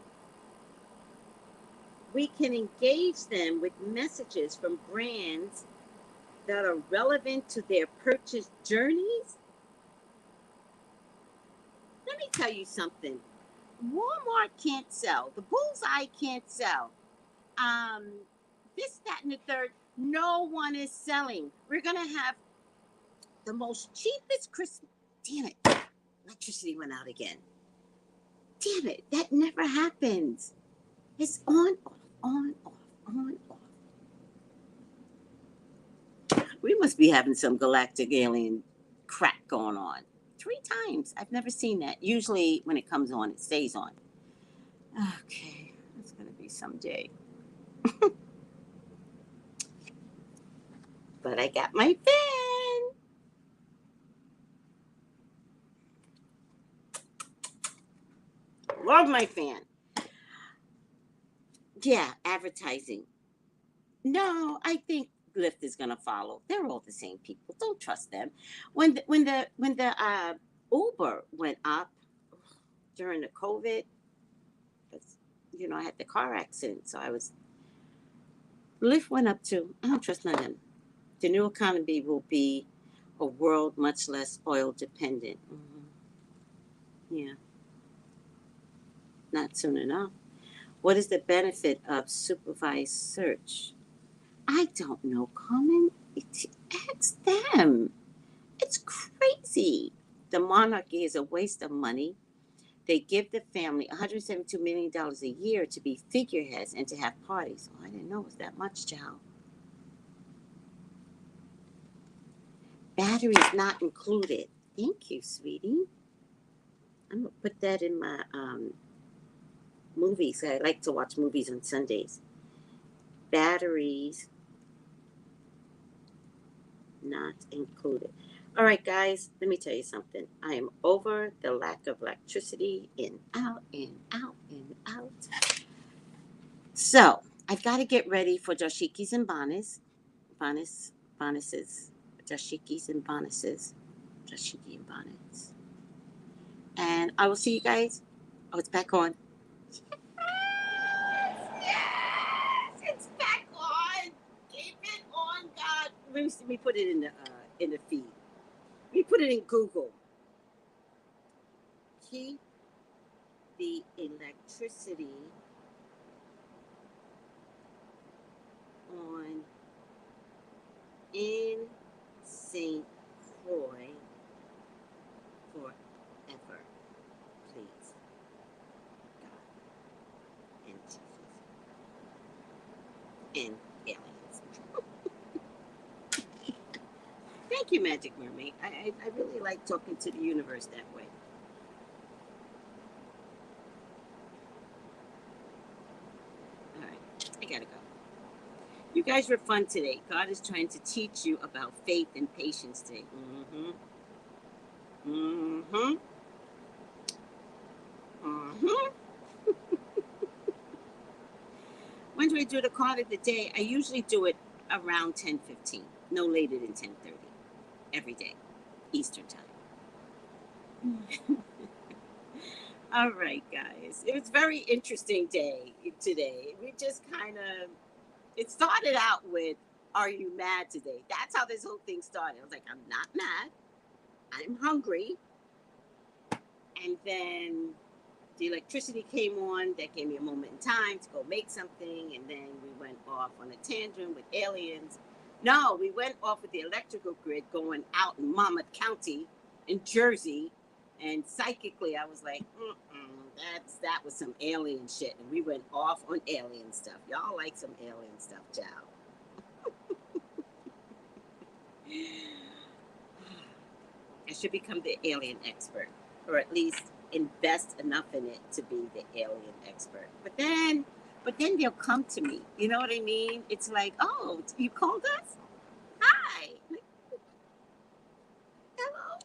we can engage them with messages from brands that are relevant to their purchase journeys. Let me tell you something. Walmart can't sell. The Bullseye can't sell. This, that, and the third. No one is selling. We're going to have the most cheapest Christmas. Damn it. Electricity went out again. Damn it. That never happens. It's on, off, on, off, on, off. We must be having some galactic alien crack going on. 3 times. I've never seen that. Usually when it comes on, it stays on. Okay. It's going to be someday. But I got my fan. Love my fan. Yeah, advertising. No, I think Lyft is gonna follow. They're all the same people. Don't trust them. When the Uber went up during the COVID, I had the car accident, so Lyft went up too. I don't trust none of them. The new economy will be a world much less oil dependent. Mm-hmm. Yeah, not soon enough. What is the benefit of supervised search? I don't know, Carmen. Ask them. It's crazy. The monarchy is a waste of money. They give the family $172 million a year to be figureheads and to have parties. Oh, I didn't know it was that much, child. Batteries not included. Thank you, sweetie. I'm going to put that in my movies. I like to watch movies on Sundays. Batteries not included. All right, guys, let me tell you something. I am over the lack of electricity in, out, in, out, in, out. So I've got to get ready for dashikis and bonnets. Bonuses. Dashikis and bonuses. Dashiki and bonnets. And I will see you guys. Oh, it's back on. Yes, it's back on. Keep it on, God. Let me put it in the feed. Let me put it in Google. Keep the electricity on in St. Croix. Thank you, Magic Mermaid. I really like talking to the universe that way. All right, I gotta go. You guys were fun today. God is trying to teach you about faith and patience today. When do I do the card of the day? I usually do it around 10:15, no later than 10:30, every day, Eastern time. All right, guys. It was a very interesting day today. We just kind of, it started out with, are you mad today? That's how this whole thing started. I was like, I'm not mad. I'm hungry. And then the electricity came on. That gave me a moment in time to go make something. And then we went off on a tangent with aliens. No, we went off with the electrical grid going out in Monmouth County in Jersey. And psychically, I was like, that was some alien shit. And we went off on alien stuff. Y'all like some alien stuff, child. I should become the alien expert, or at least invest enough in it to be the alien expert. But then they'll come to me. You know what I mean? It's like, oh, you called us? Hi. Hello.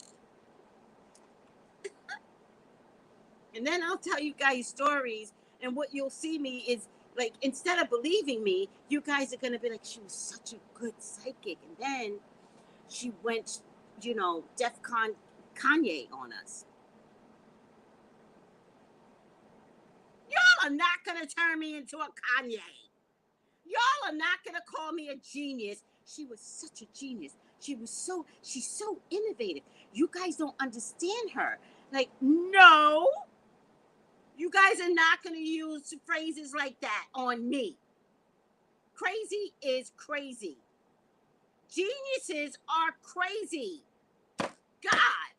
And then I'll tell you guys stories, and what you'll see me is, like, instead of believing me, you guys are going to be like, she was such a good psychic. And then she went, DEFCON Kanye on us. Y'all are not going to turn me into a Kanye. Y'all are not going to call me a genius. She was such a genius. She's so innovative. You guys don't understand her. Like, no. You guys are not going to use phrases like that on me. Crazy is crazy. Geniuses are crazy. God.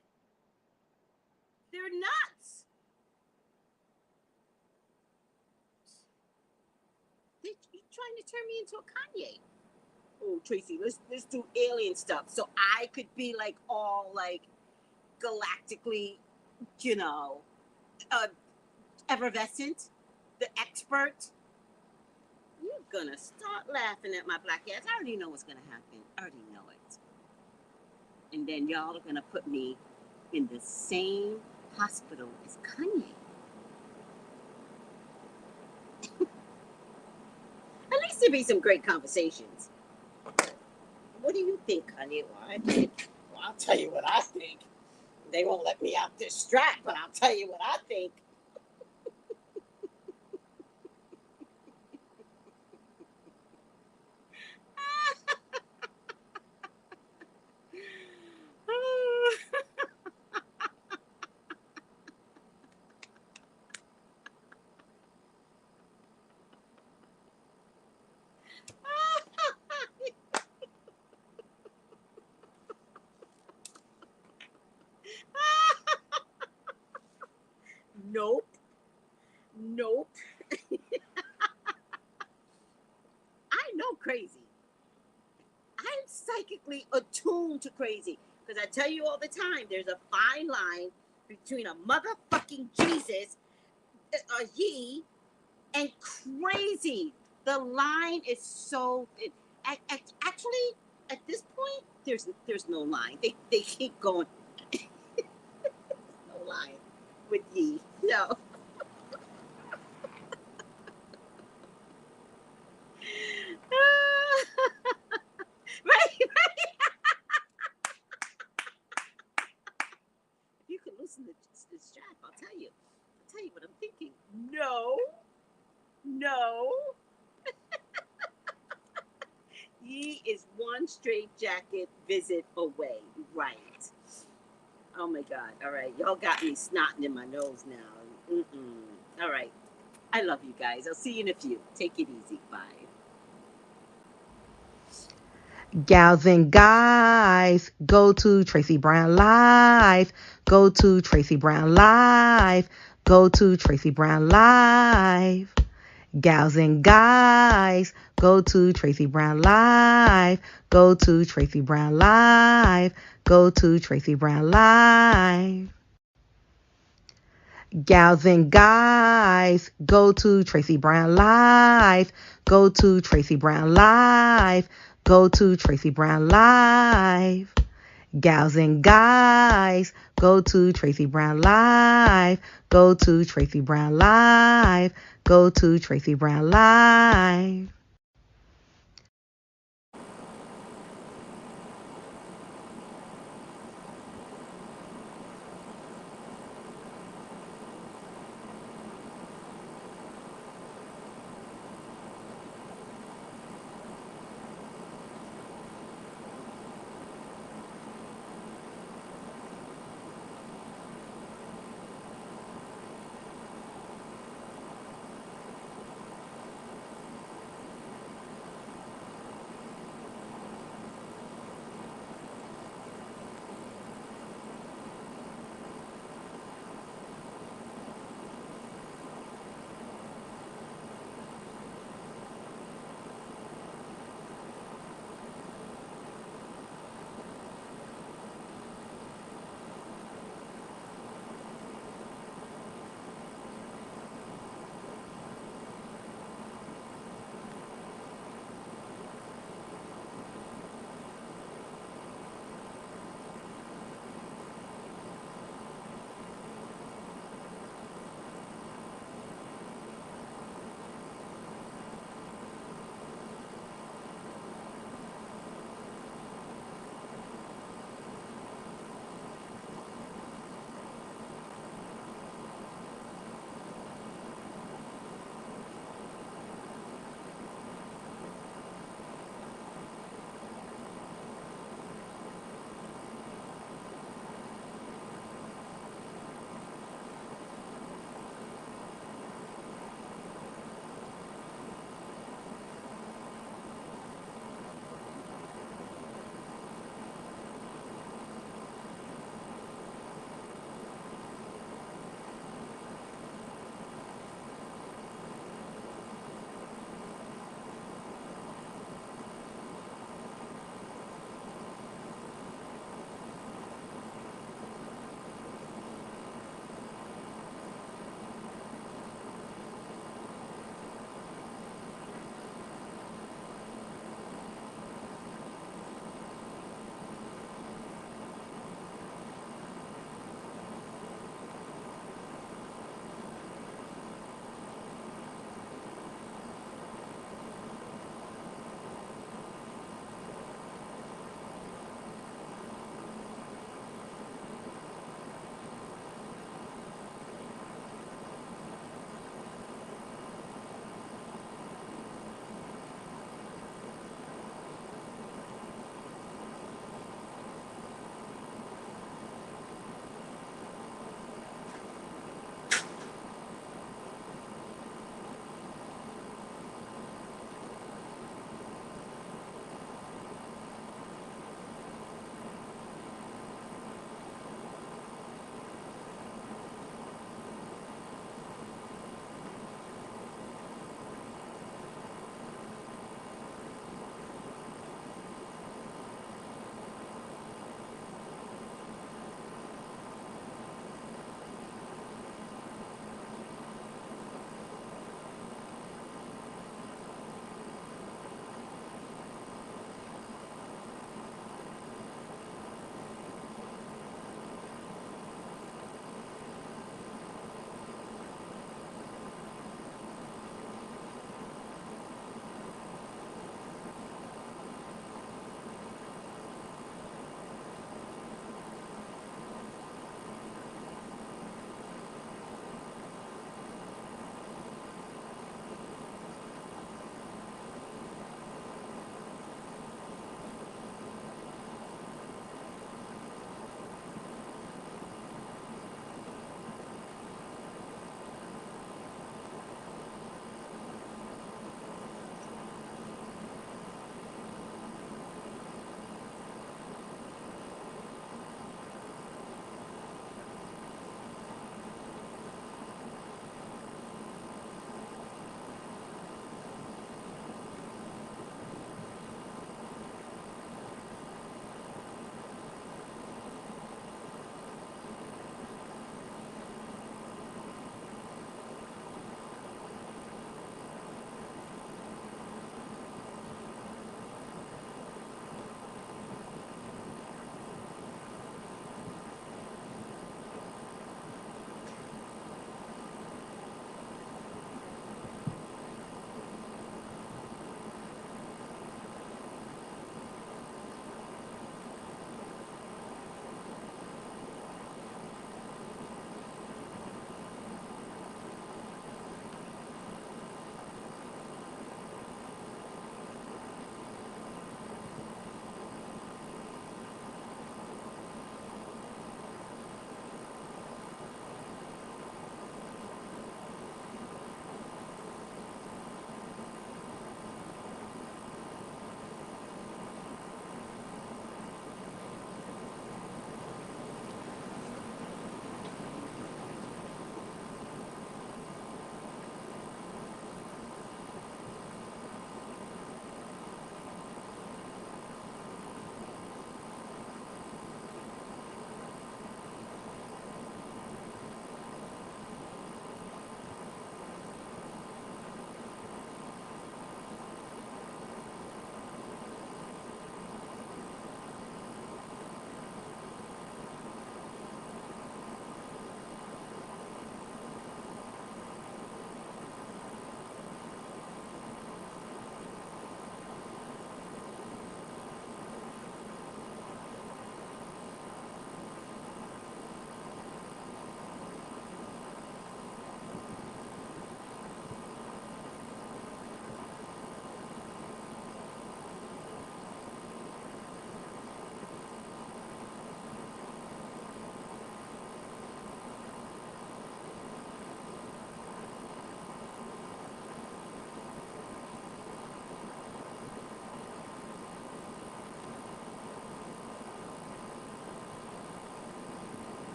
They're nuts. They're trying to turn me into a Kanye. Oh, Tracy, let's do alien stuff. So I could be like all like galactically, effervescent, the expert. You're gonna start laughing at my black ass. I already know what's gonna happen. I already know it. And then y'all are gonna put me in the same hospital as Kanye. At least there'll be some great conversations. What do you think, Kanye? Well, I'll tell you what I think. They won't let me out this strap, but I'll tell you what I think. Nope. I know crazy. I'm psychically attuned to crazy. Because I tell you all the time, there's a fine line between a motherfucking Jesus, a ye, and crazy. The line is so... Actually, at this point, there's no line. They keep going. No line with ye. No. Right. If you could listen to this strap, I'll tell you what I'm thinking. No. Ye is one straight jacket visit away. Right. Oh my God. All right. Y'all got me snotting in my nose now. All right. I love you guys. I'll see you in a few. Take it easy. Bye. Gals and guys, go to Tracey Brown Live. Go to Tracey Brown Live. Go to Tracey Brown Live. Gals and guys, go to Tracey Brown Live. Go to Tracey Brown Live. Go to Tracey Brown Live. Gals and guys, go to Tracey Brown Live. Go to Tracey Brown Live. Go to Tracey Brown Live. Gals and guys, go to Tracey Brown Live. Go to Tracey Brown Live. Go to Tracey Brown Live.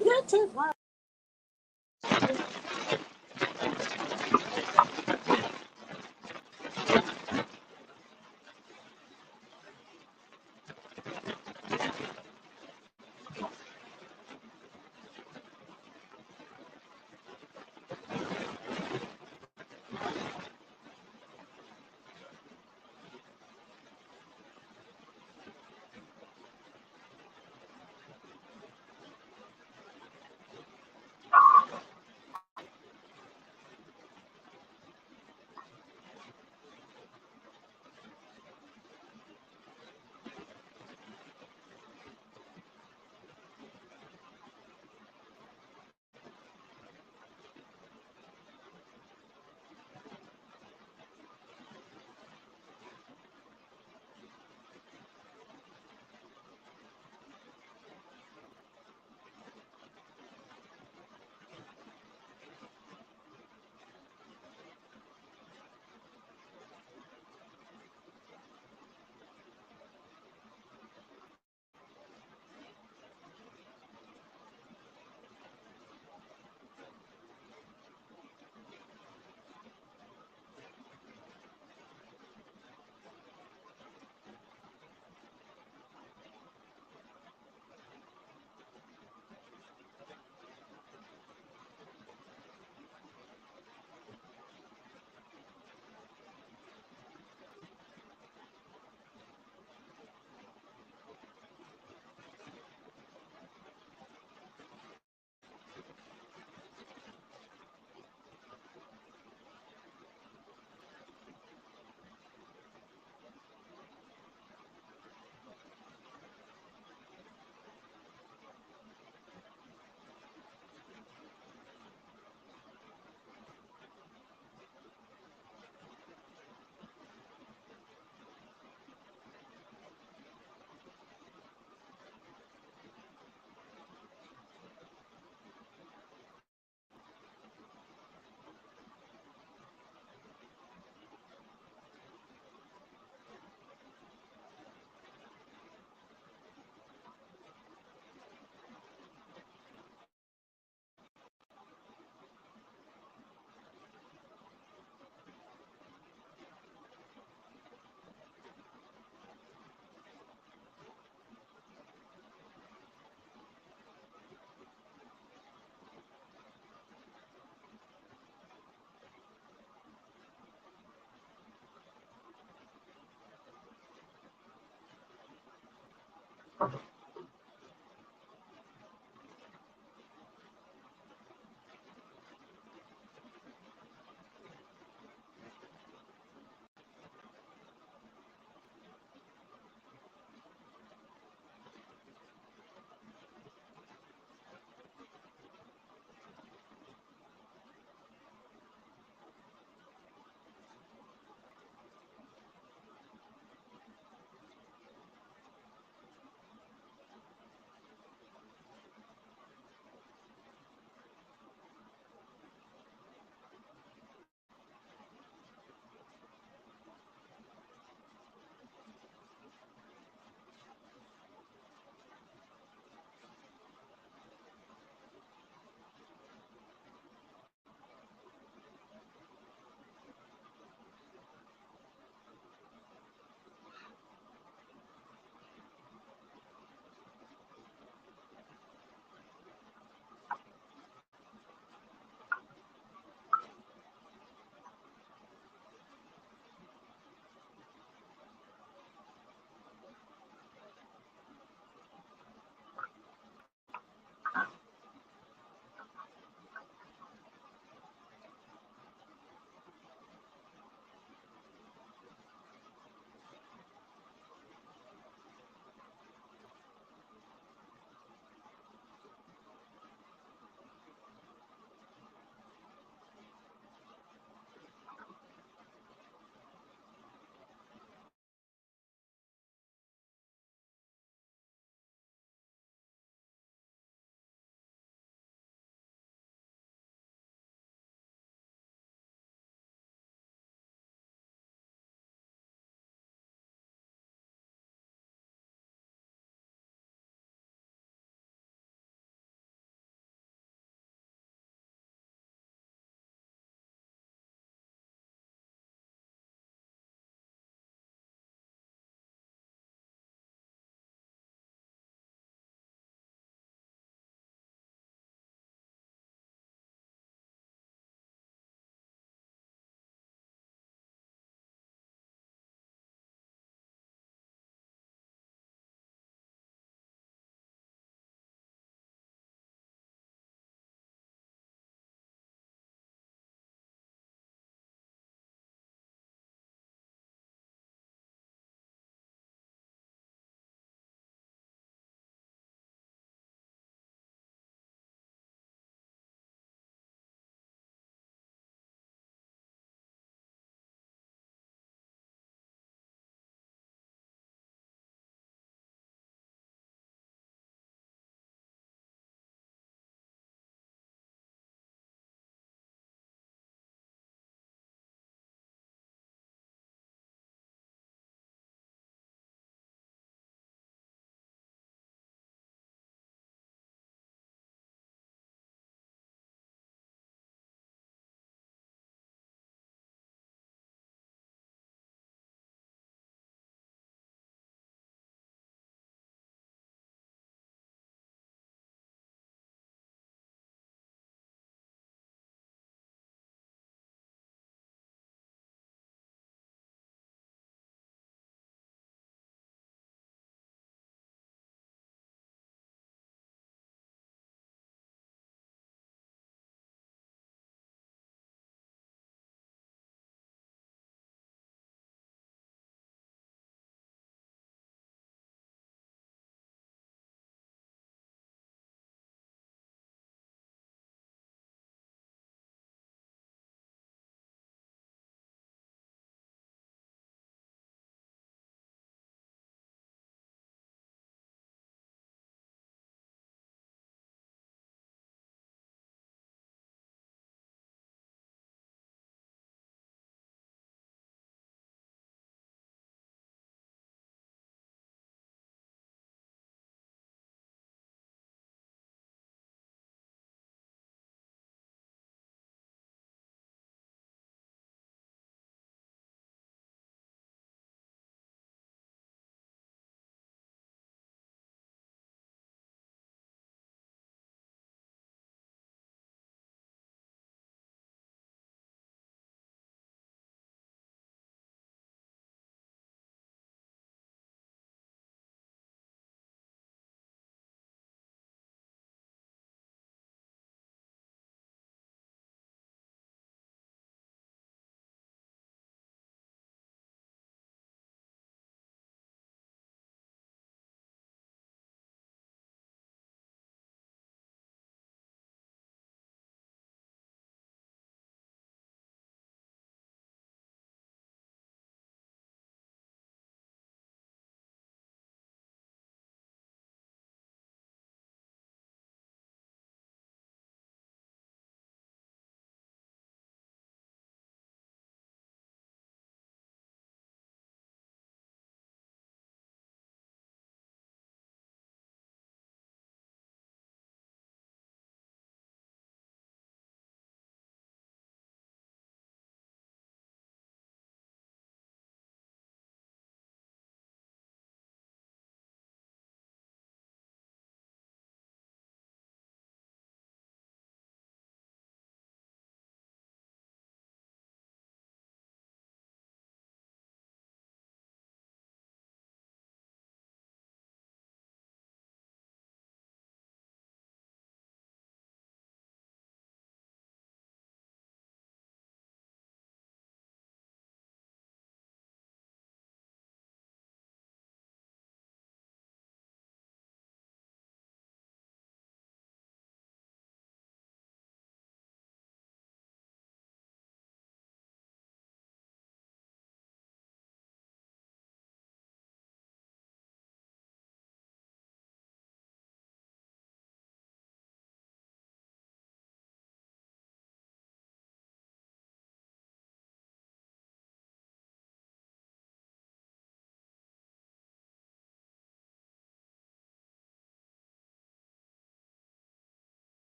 YouTube words.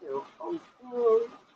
too. I'm sorry.